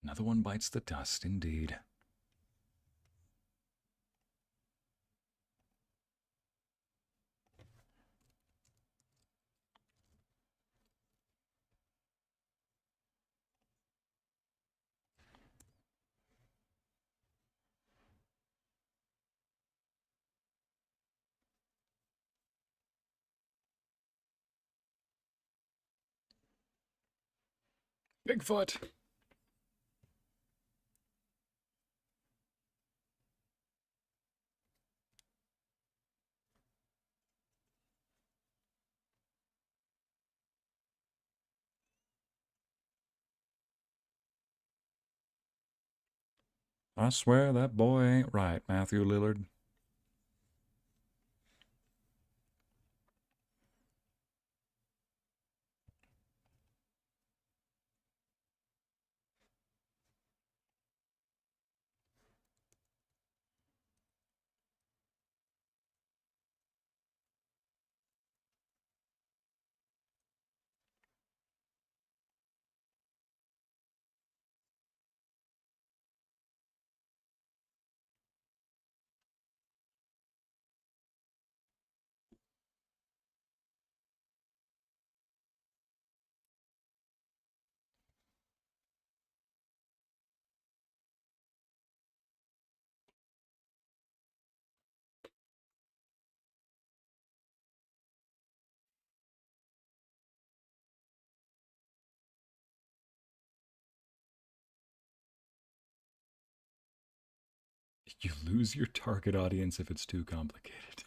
Another one bites the dust, indeed. Bigfoot! I swear that boy ain't right, Matthew Lillard. You lose your target audience if it's too complicated.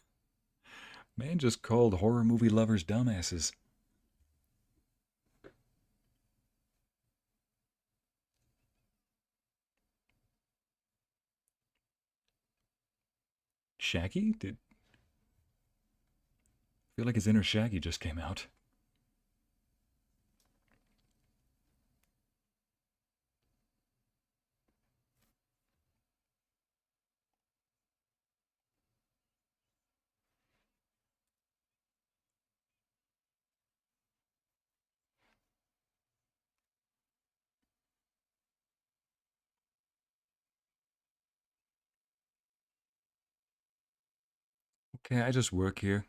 Man just called horror movie lovers dumbasses. Shaggy? I feel like his inner Shaggy just came out. Okay, I just work here.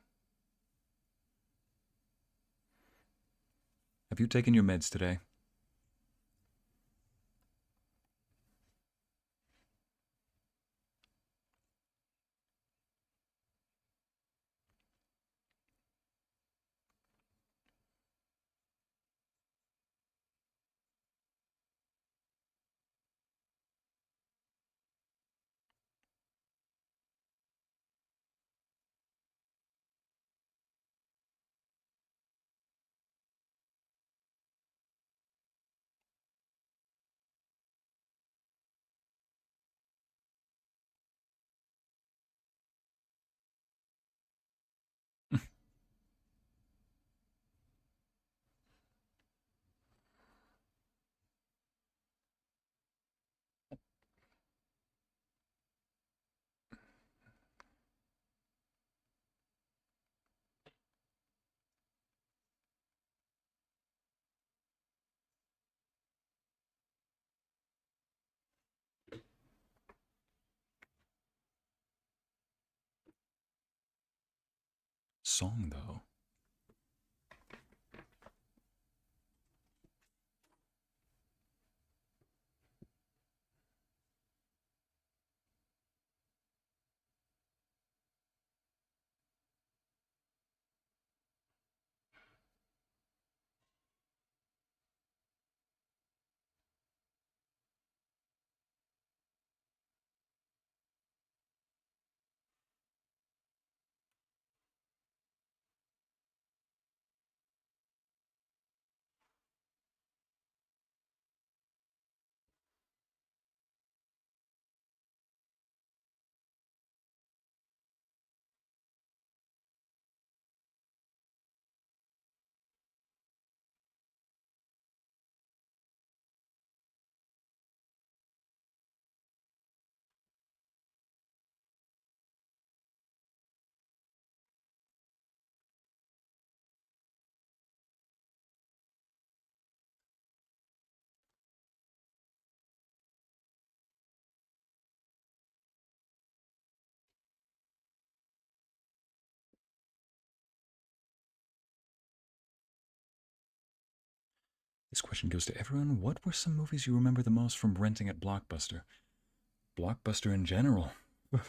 Have you taken your meds today? Song, though. This question goes to everyone. What were some movies you remember the most from renting at Blockbuster? Blockbuster in general. That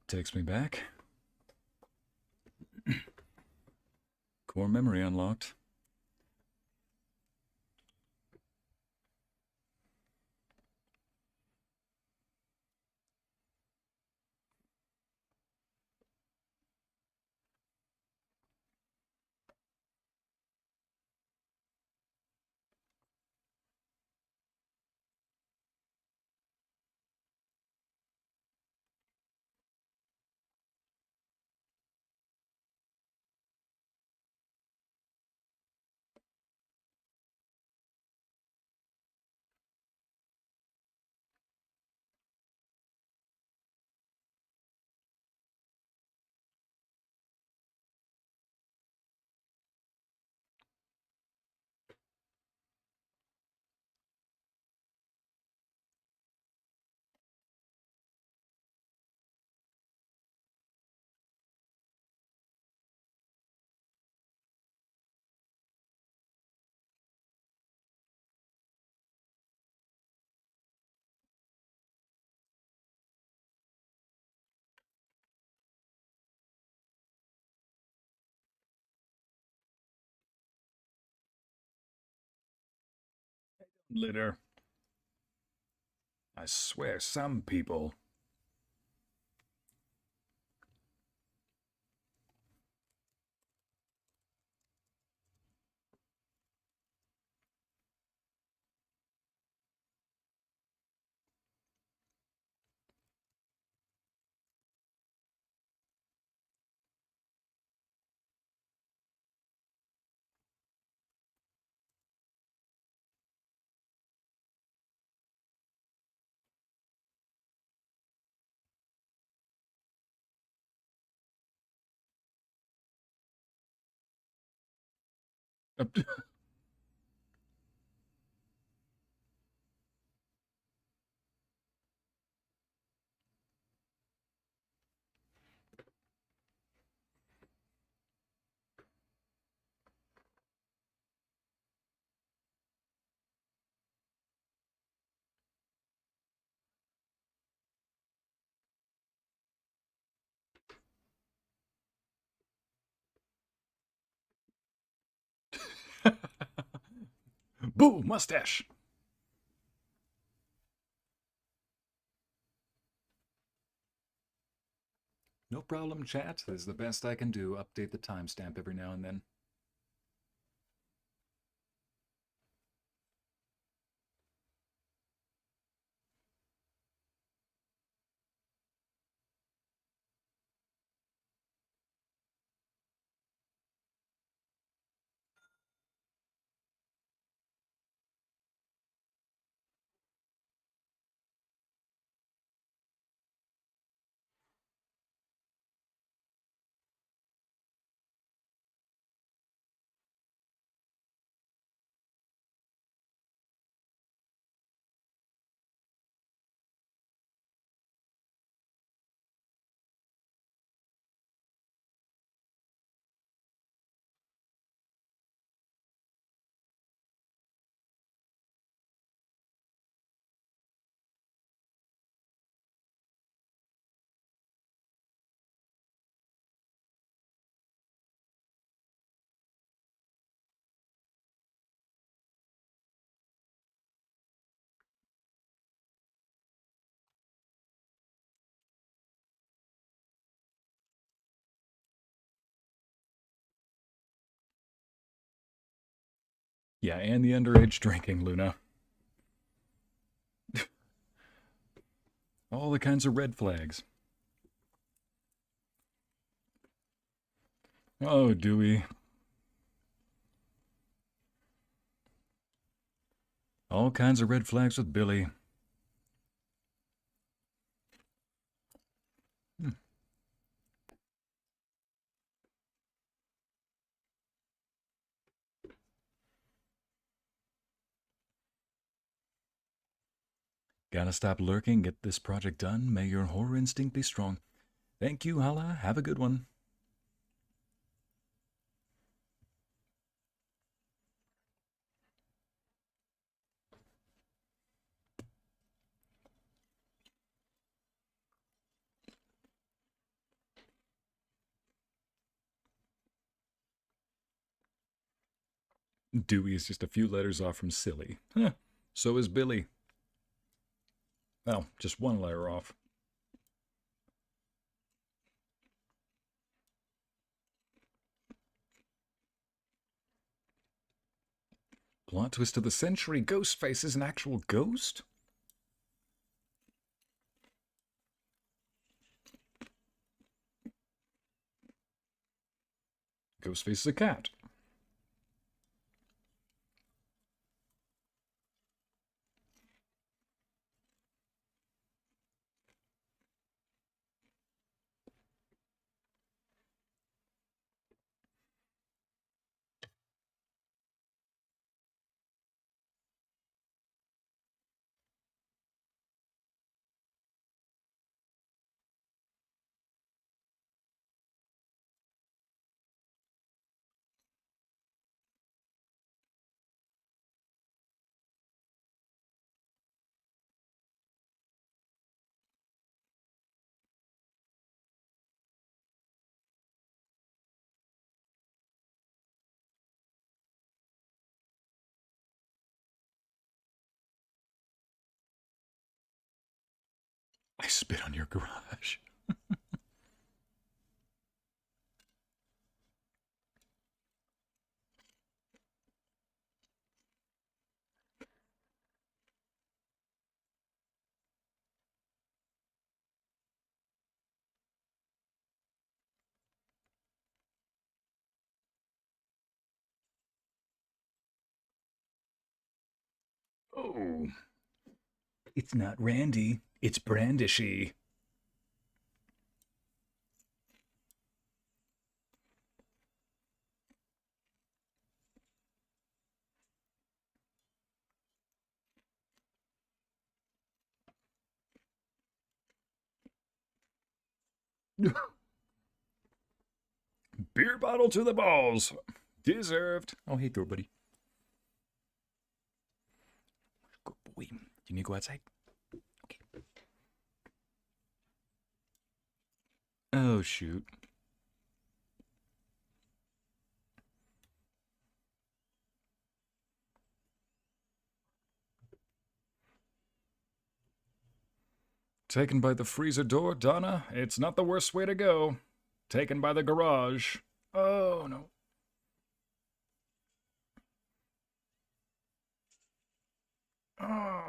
takes me back. Core memory unlocked. Litter. I swear, some people. Boo, mustache. No problem, chat. This is the best I can do. Update the timestamp every now and then. Yeah, and the underage drinking, Luna. All the kinds of red flags. Oh, Dewey. All kinds of red flags with Billy. Hmm. Gotta stop lurking, get this project done. May your horror instinct be strong. Thank you, Hala. Have a good one. Dewey is just a few letters off from silly. Huh. So is Billy. Well, just one letter off. Plot twist of the century. Ghostface is an actual ghost? Ghostface is a cat. I spit on your garage. Oh. It's not Randy. It's Brandishy. Beer bottle to the balls. Deserved. Oh, hey, Thor, buddy. Good boy. Do you need to go outside? Okay. Oh, shoot. Taken by the freezer door, Donna. It's not the worst way to go. Taken by the garage. Oh, no. Ah.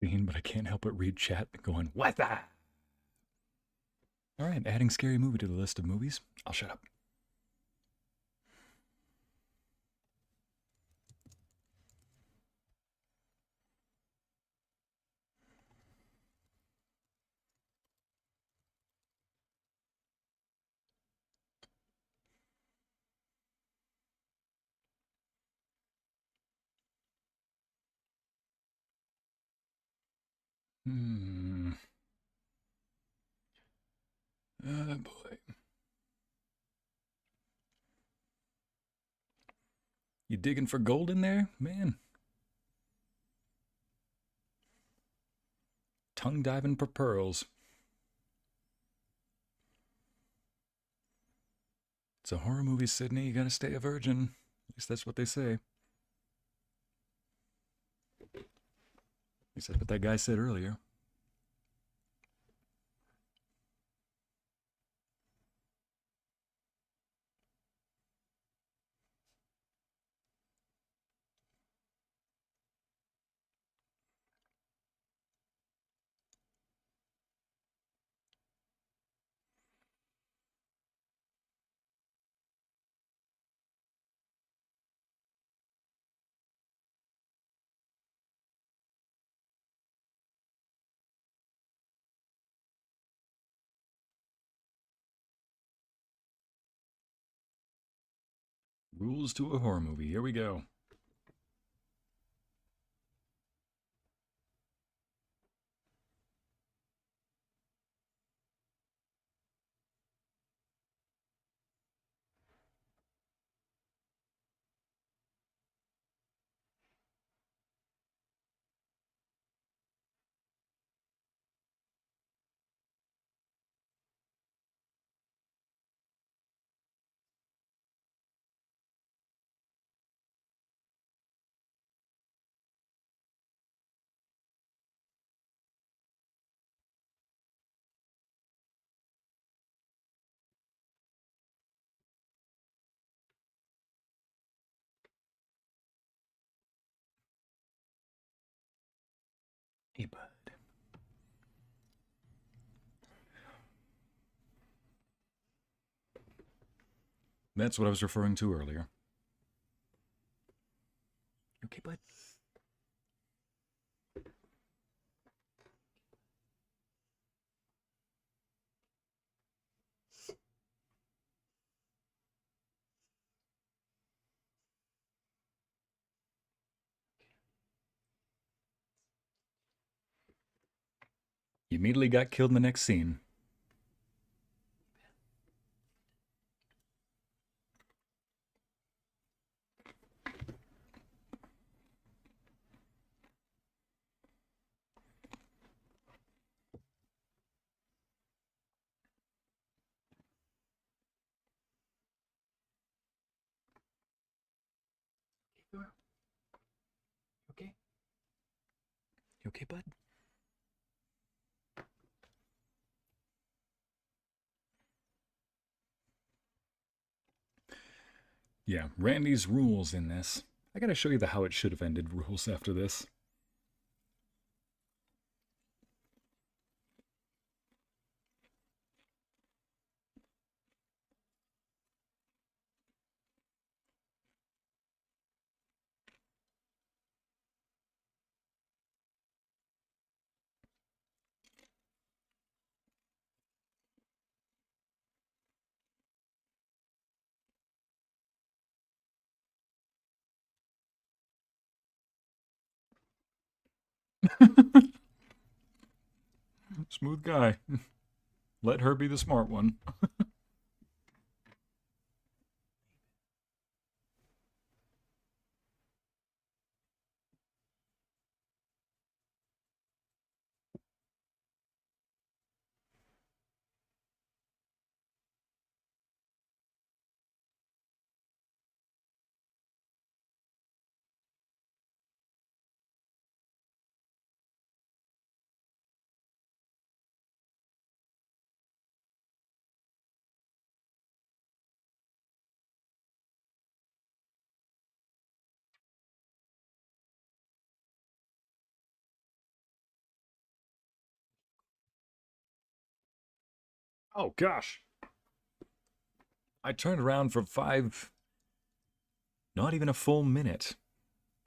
scene, but I can't help but read chat going, what the? All right, adding scary movie to the list of movies. I'll shut up. Oh boy. You digging for gold in there, man? Tongue diving for pearls. It's a horror movie, Sydney. You gotta stay a virgin. At least that's what they say. At least that's what that guy said earlier. Rules to a horror movie. Here we go. Hey, bud. That's what I was referring to earlier. Okay, bud. You immediately got killed in the next scene. Okay? You okay, bud? Yeah, Randy's rules in this. I gotta show you the how it should have ended rules after this. Smooth guy. Let her be the smart one. Oh, gosh. I turned around for not even a full minute.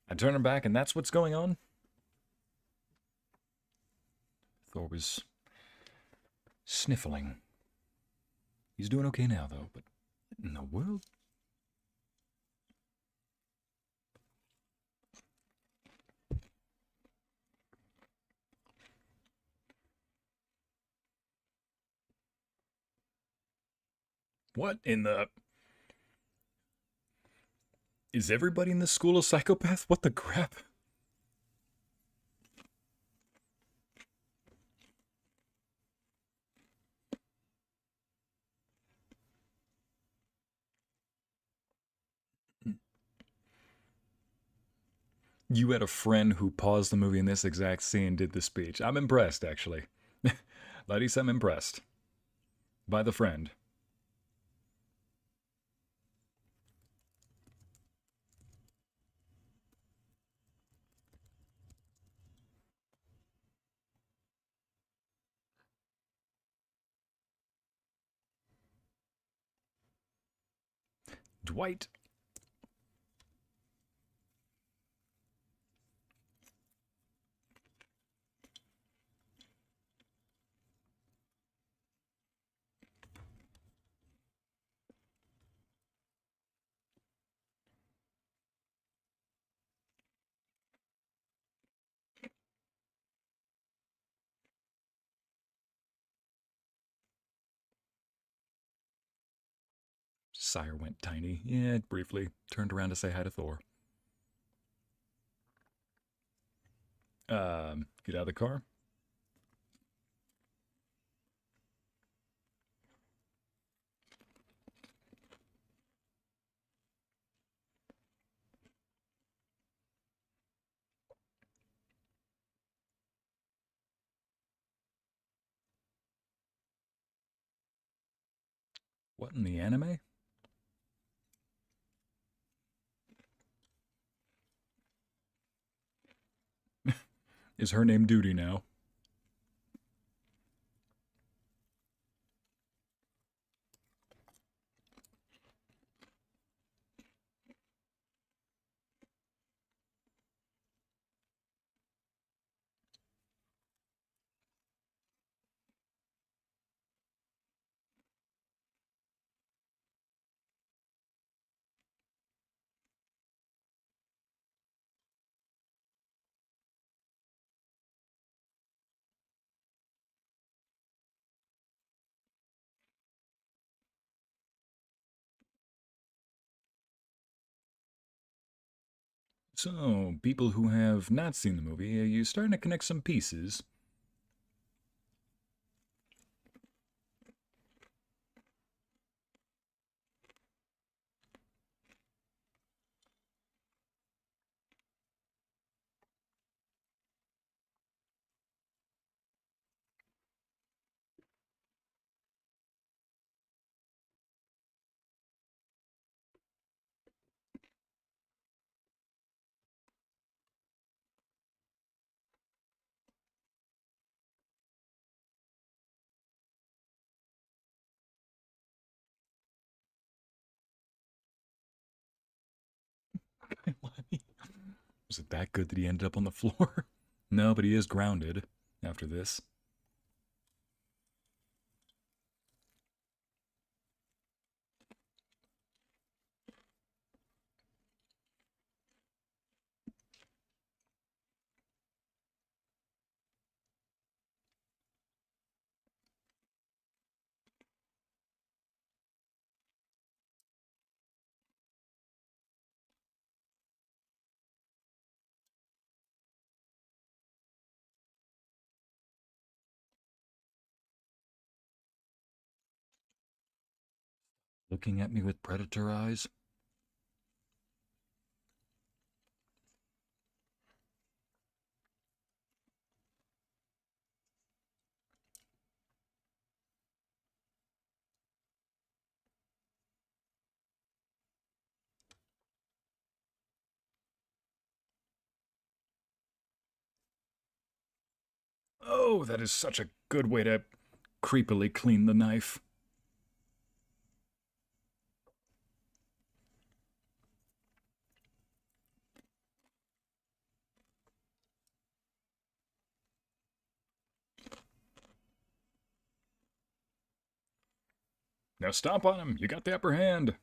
I turn her back, and that's what's going on? Thor was sniffling. He's doing okay now, though, but what in the world? What in the... Is everybody in this school a psychopath? What the crap? You had a friend who paused the movie in this exact scene and did the speech. I'm impressed, actually. Ladies, I'm impressed. By the friend. Dwight. Sire went tiny. Yeah, briefly. Turned around to say hi to Thor. Get out of the car. What in the anime? Is her name Duty now? So, people who have not seen the movie, are you starting to connect some pieces? Was it that good that he ended up on the floor? No, but he is grounded after this. Looking at me with predator eyes? Oh, that is such a good way to creepily clean the knife. Now stomp on him. You got the upper hand.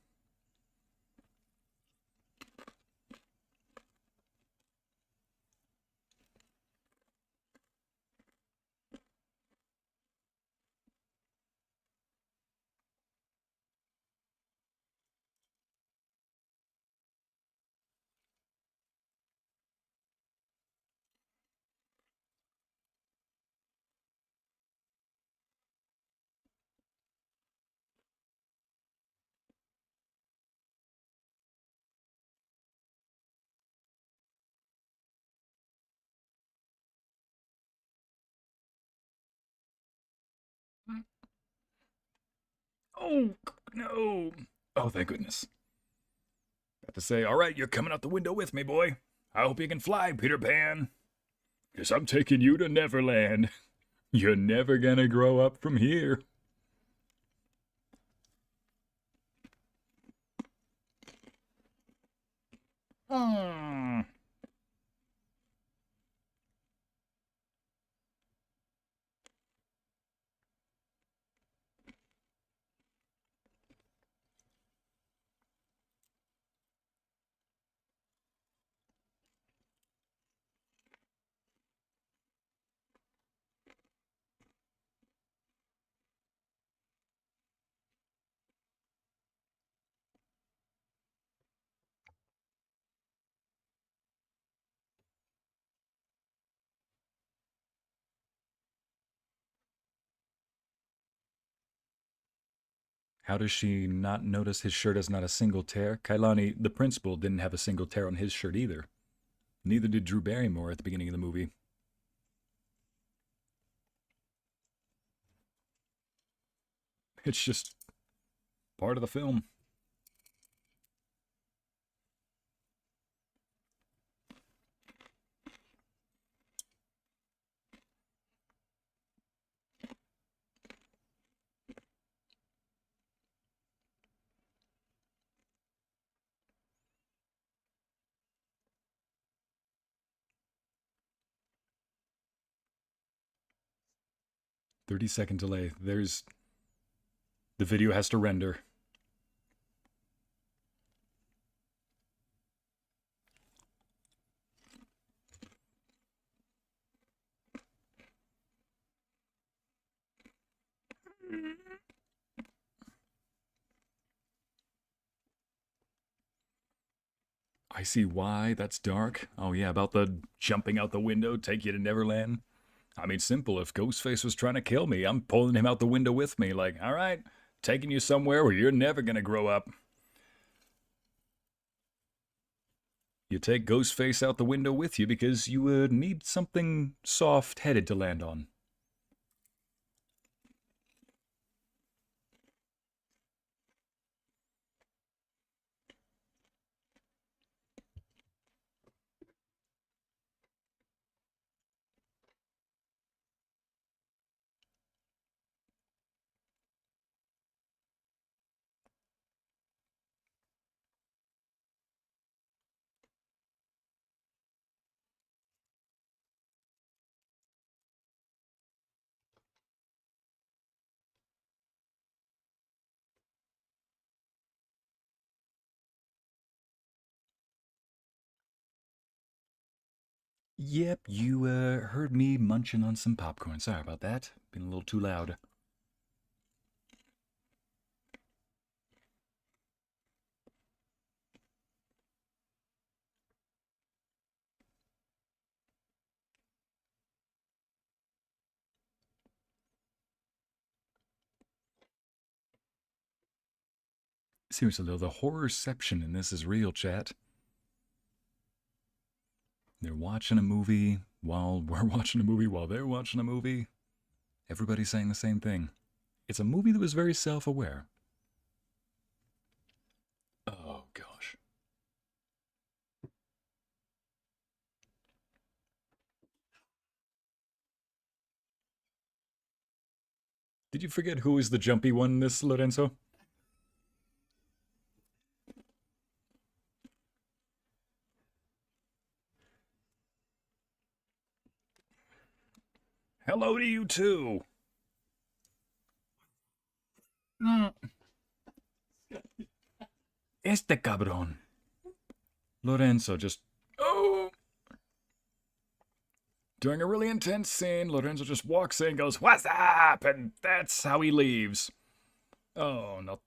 Oh, no. Oh, thank goodness. Got to say, all right, you're coming out the window with me, boy. I hope you can fly, Peter Pan. 'Cause I'm taking you to Neverland. You're never gonna grow up from here. Hmm. 'How does she not notice his shirt has not a single tear? Kailani, the principal, didn't have a single tear on his shirt either. Neither did Drew Barrymore at the beginning of the movie. It's just part of the film. "30-second delay. There's... the video has to render. I see why. That's dark. Oh yeah, about the jumping out the window, take you to Neverland. I mean, simple. If Ghostface was trying to kill me, I'm pulling him out the window with me. Like, all right, taking you somewhere where you're never gonna grow up. You take Ghostface out the window with you because you need something soft-headed to land on. Yep, you heard me munching on some popcorn. Sorry about that. Been a little too loud. Seriously though, the horrorception in this is real, chat. They're watching a movie while we're watching a movie while they're watching a movie. Everybody's saying the same thing. It's a movie that was very self-aware. Oh, gosh. Did you forget who is the jumpy one in this, Lorenzo? Hello to you too. Este cabrón. Lorenzo just... Oh! During a really intense scene, Lorenzo just walks in, goes, "What's up?" And that's how he leaves. Oh, no.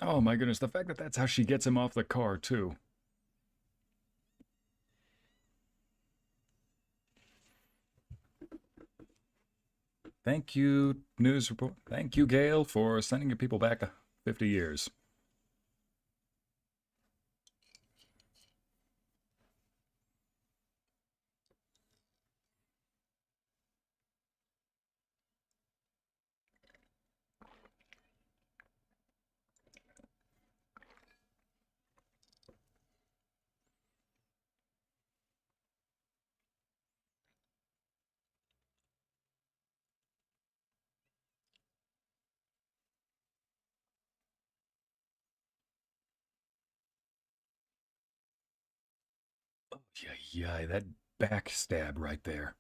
Oh my goodness, the fact that that's how she gets him off the car, too. Thank you, news report. Thank you, Gail, for sending your people back 50 years. Oh, yeah, that backstab right there.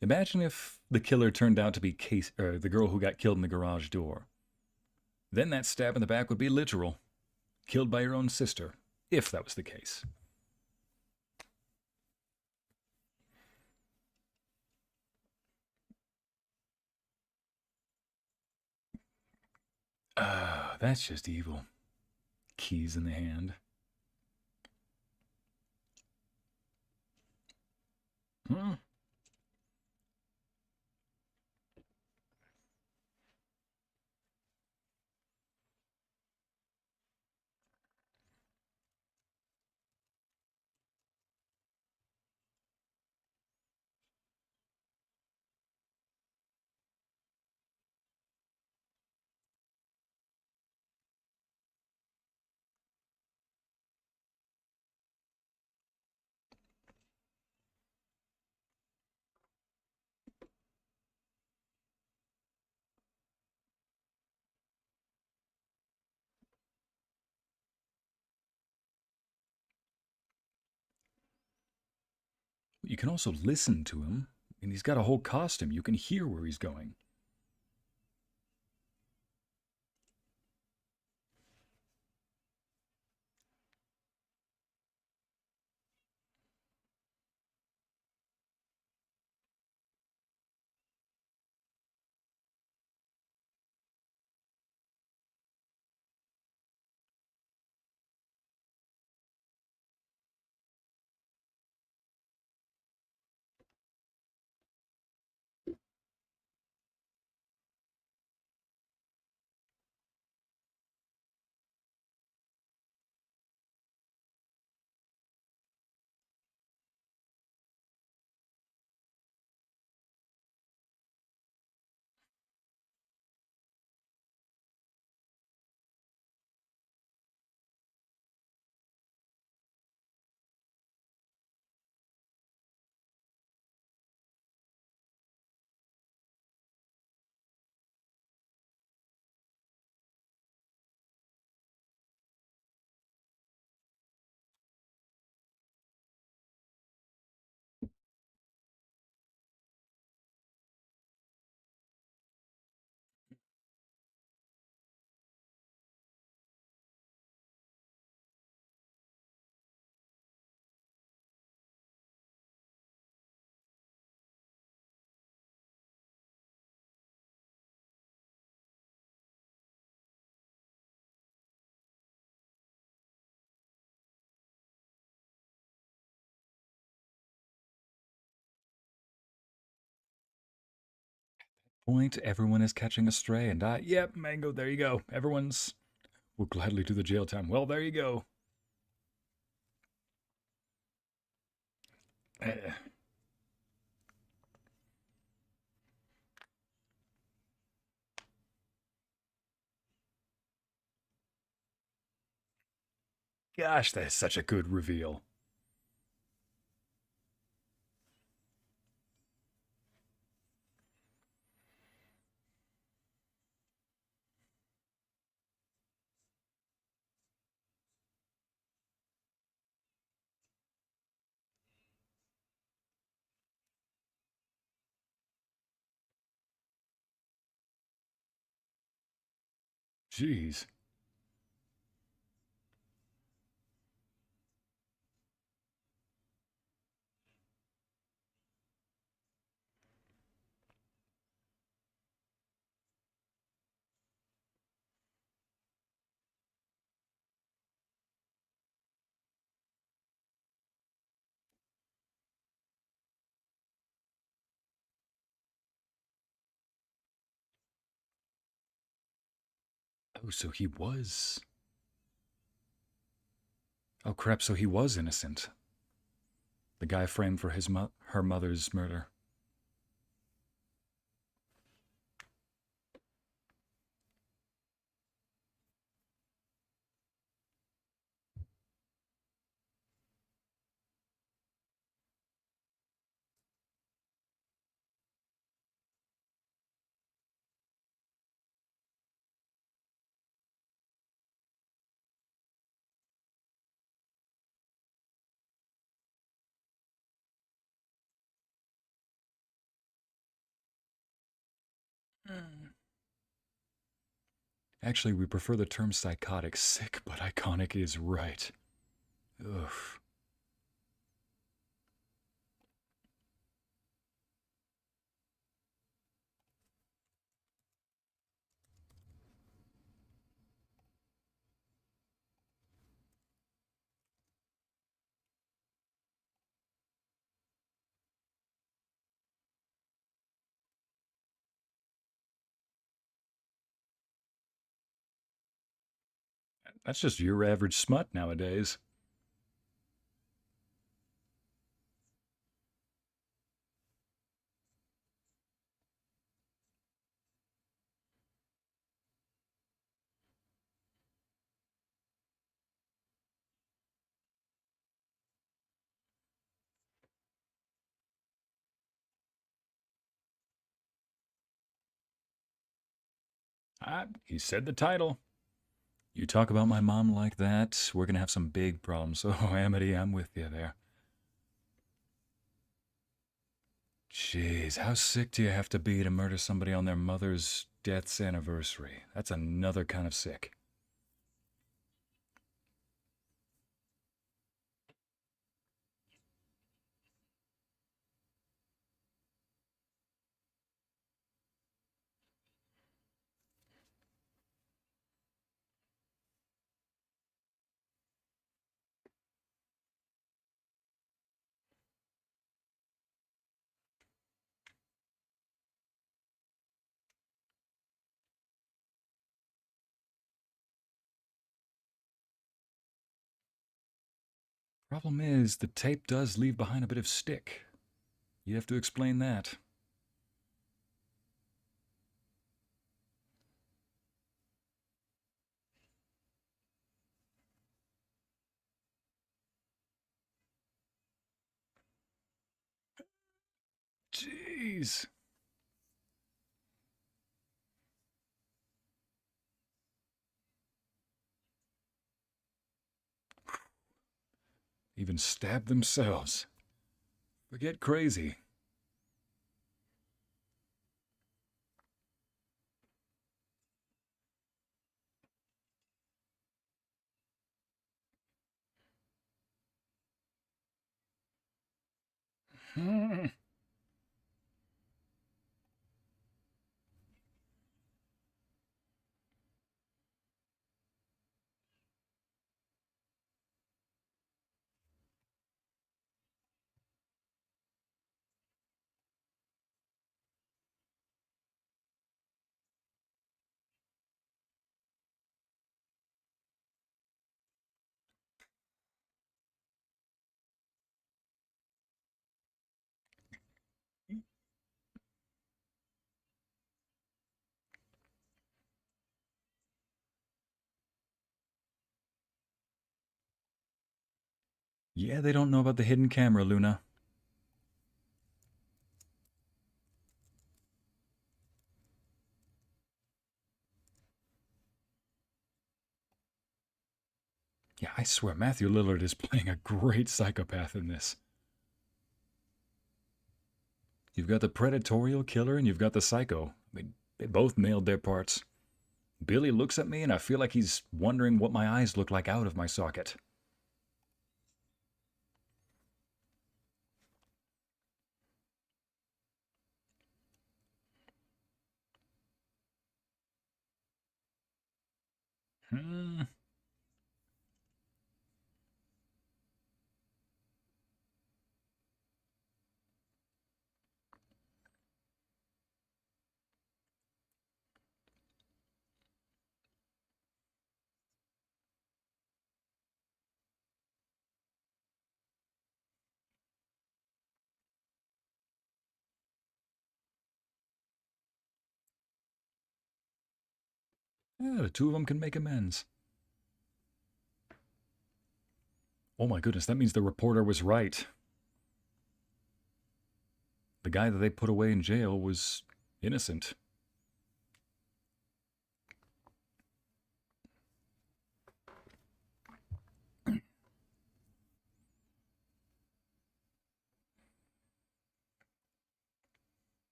Imagine if the killer turned out to be the girl who got killed in the garage door. Then that stab in the back would be literal. Killed by your own sister, if that was the case. That's just evil. Keys in the hand. Hmm. You can also listen to him, and he's got a whole costume. You can hear where he's going. Point, everyone is catching a stray, and yep, Mango, there you go. Everyone's will gladly do the jail time. Well, there you go. Gosh, that's such a good reveal. Jeez. Oh, so he was. Oh, crap, so he was innocent. The guy framed for her mother's murder. Actually, we prefer the term psychotic. Sick, but iconic is right. Ugh. That's just your average smut nowadays. He said the title. You talk about my mom like that, we're gonna have some big problems. Oh, Amity, I'm with you there. Jeez, how sick do you have to be to murder somebody on their mother's death's anniversary? That's another kind of sick. Problem is, the tape does leave behind a bit of stick. You have to explain that. Jeez. Even stabbed themselves. Forget crazy. Yeah, they don't know about the hidden camera, Luna. Yeah, I swear, Matthew Lillard is playing a great psychopath in this. You've got the predatorial killer and you've got the psycho. They both nailed their parts. Billy looks at me and I feel like he's wondering what my eyes look like out of my socket. Hmm. Yeah, the two of them can make amends. Oh my goodness, that means the reporter was right. The guy that they put away in jail was innocent.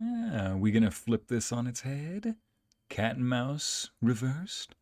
Yeah, are we gonna flip this on its head? Cat and mouse reversed?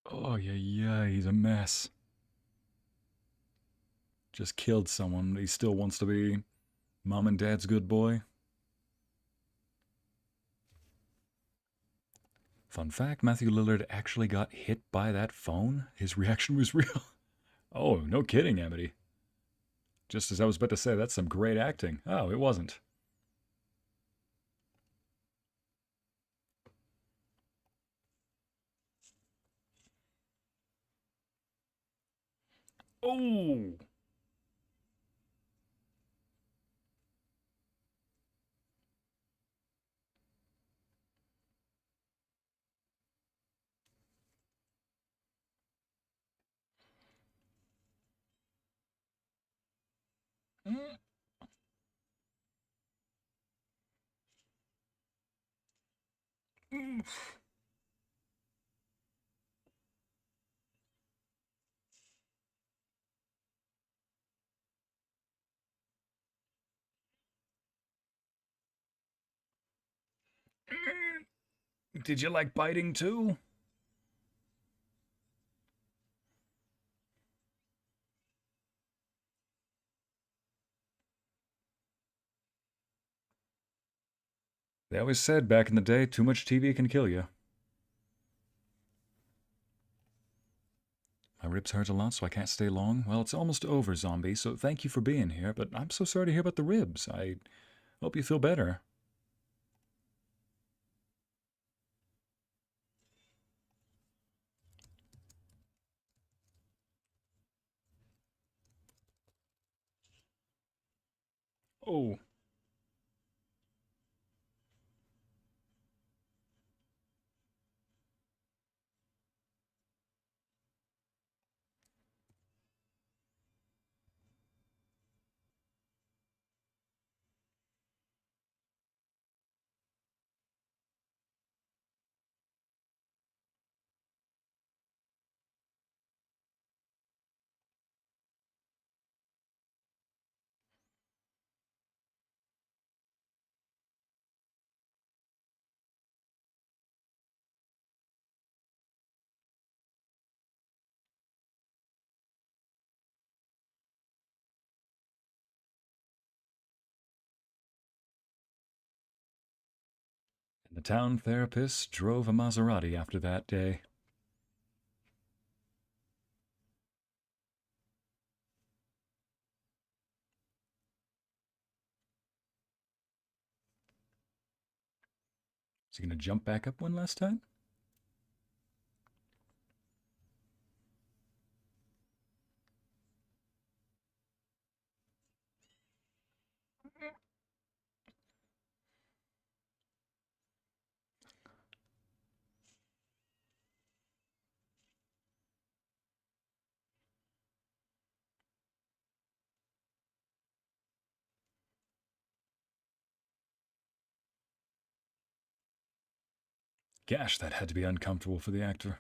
Oh, yeah, he's a mess. Just killed someone, but he still wants to be mom and dad's good boy. Fun fact, Matthew Lillard actually got hit by that phone. His reaction was real. Oh, no kidding, Amity. Just as I was about to say, that's some great acting. Oh, it wasn't. Oh! Did you like biting too? They always said back in the day, too much TV can kill you. My ribs hurt a lot, so I can't stay long. Well, it's almost over, zombie, so thank you for being here, but I'm so sorry to hear about the ribs. Hope you feel better. Oh. The town therapist drove a Maserati after that day. Is he going to jump back up one last time? Gosh, that had to be uncomfortable for the actor.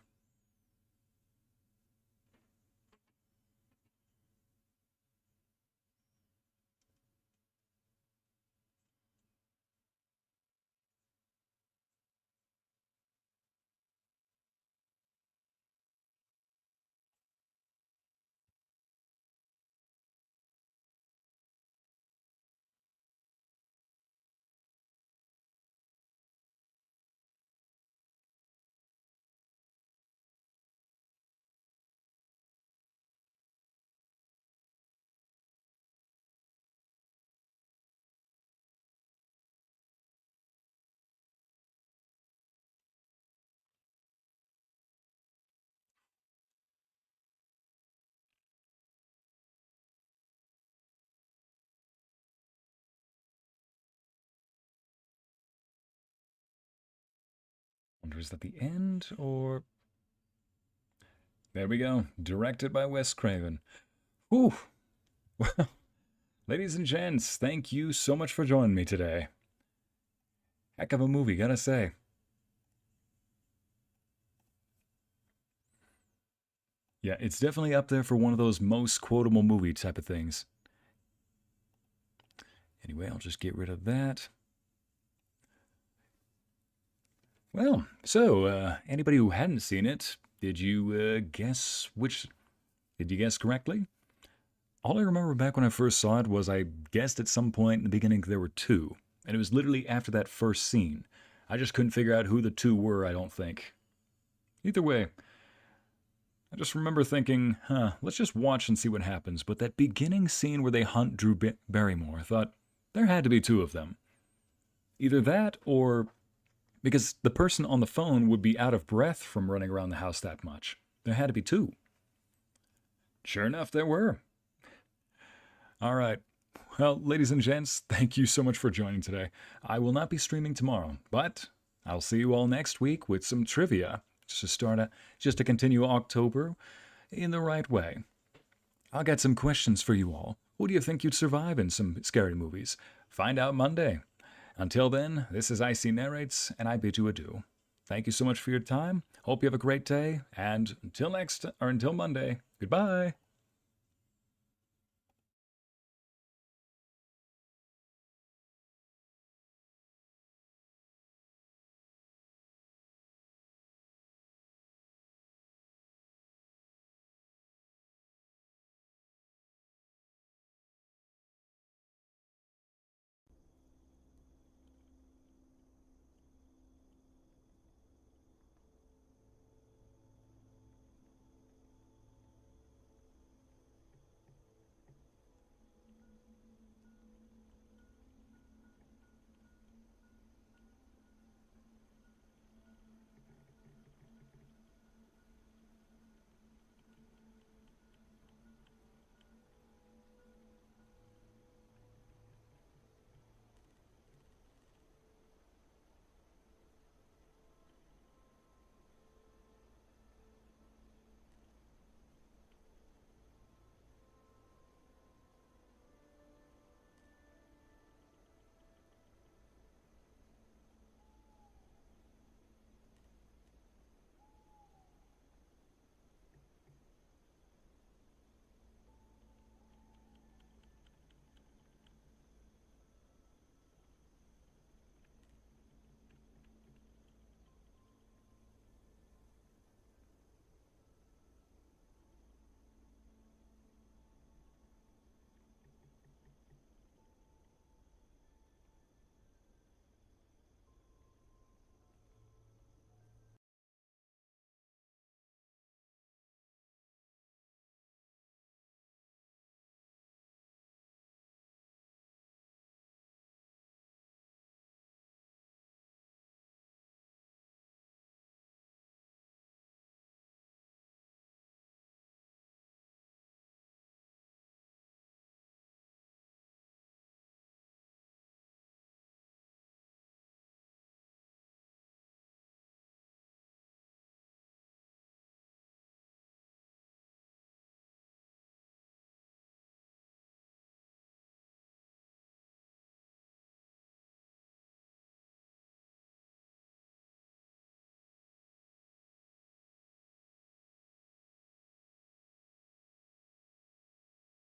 Wonder, is that the end, or... There we go. Directed by Wes Craven. Whew. Well, ladies and gents, thank you so much for joining me today. Heck of a movie, gotta say. Yeah, it's definitely up there for one of those most quotable movie type of things. Anyway, I'll just get rid of that. Well, so, anybody who hadn't seen it, did you guess which... Did you guess correctly? All I remember back when I first saw it was I guessed at some point in the beginning there were two. And it was literally after that first scene. I just couldn't figure out who the two were, I don't think. Either way, I just remember thinking, let's just watch and see what happens. But that beginning scene where they hunt Drew Barrymore, I thought, there had to be two of them. Either that or... Because the person on the phone would be out of breath from running around the house that much. There had to be two. Sure enough, there were. All right. Well, ladies and gents, thank you so much for joining today. I will not be streaming tomorrow, but I'll see you all next week with some trivia just to continue October in the right way. I'll get some questions for you all. Who do you think you'd survive in some scary movies? Find out Monday. Until then, this is Ycey Narrates, and I bid you adieu. Thank you so much for your time. Hope you have a great day, and until Monday, goodbye.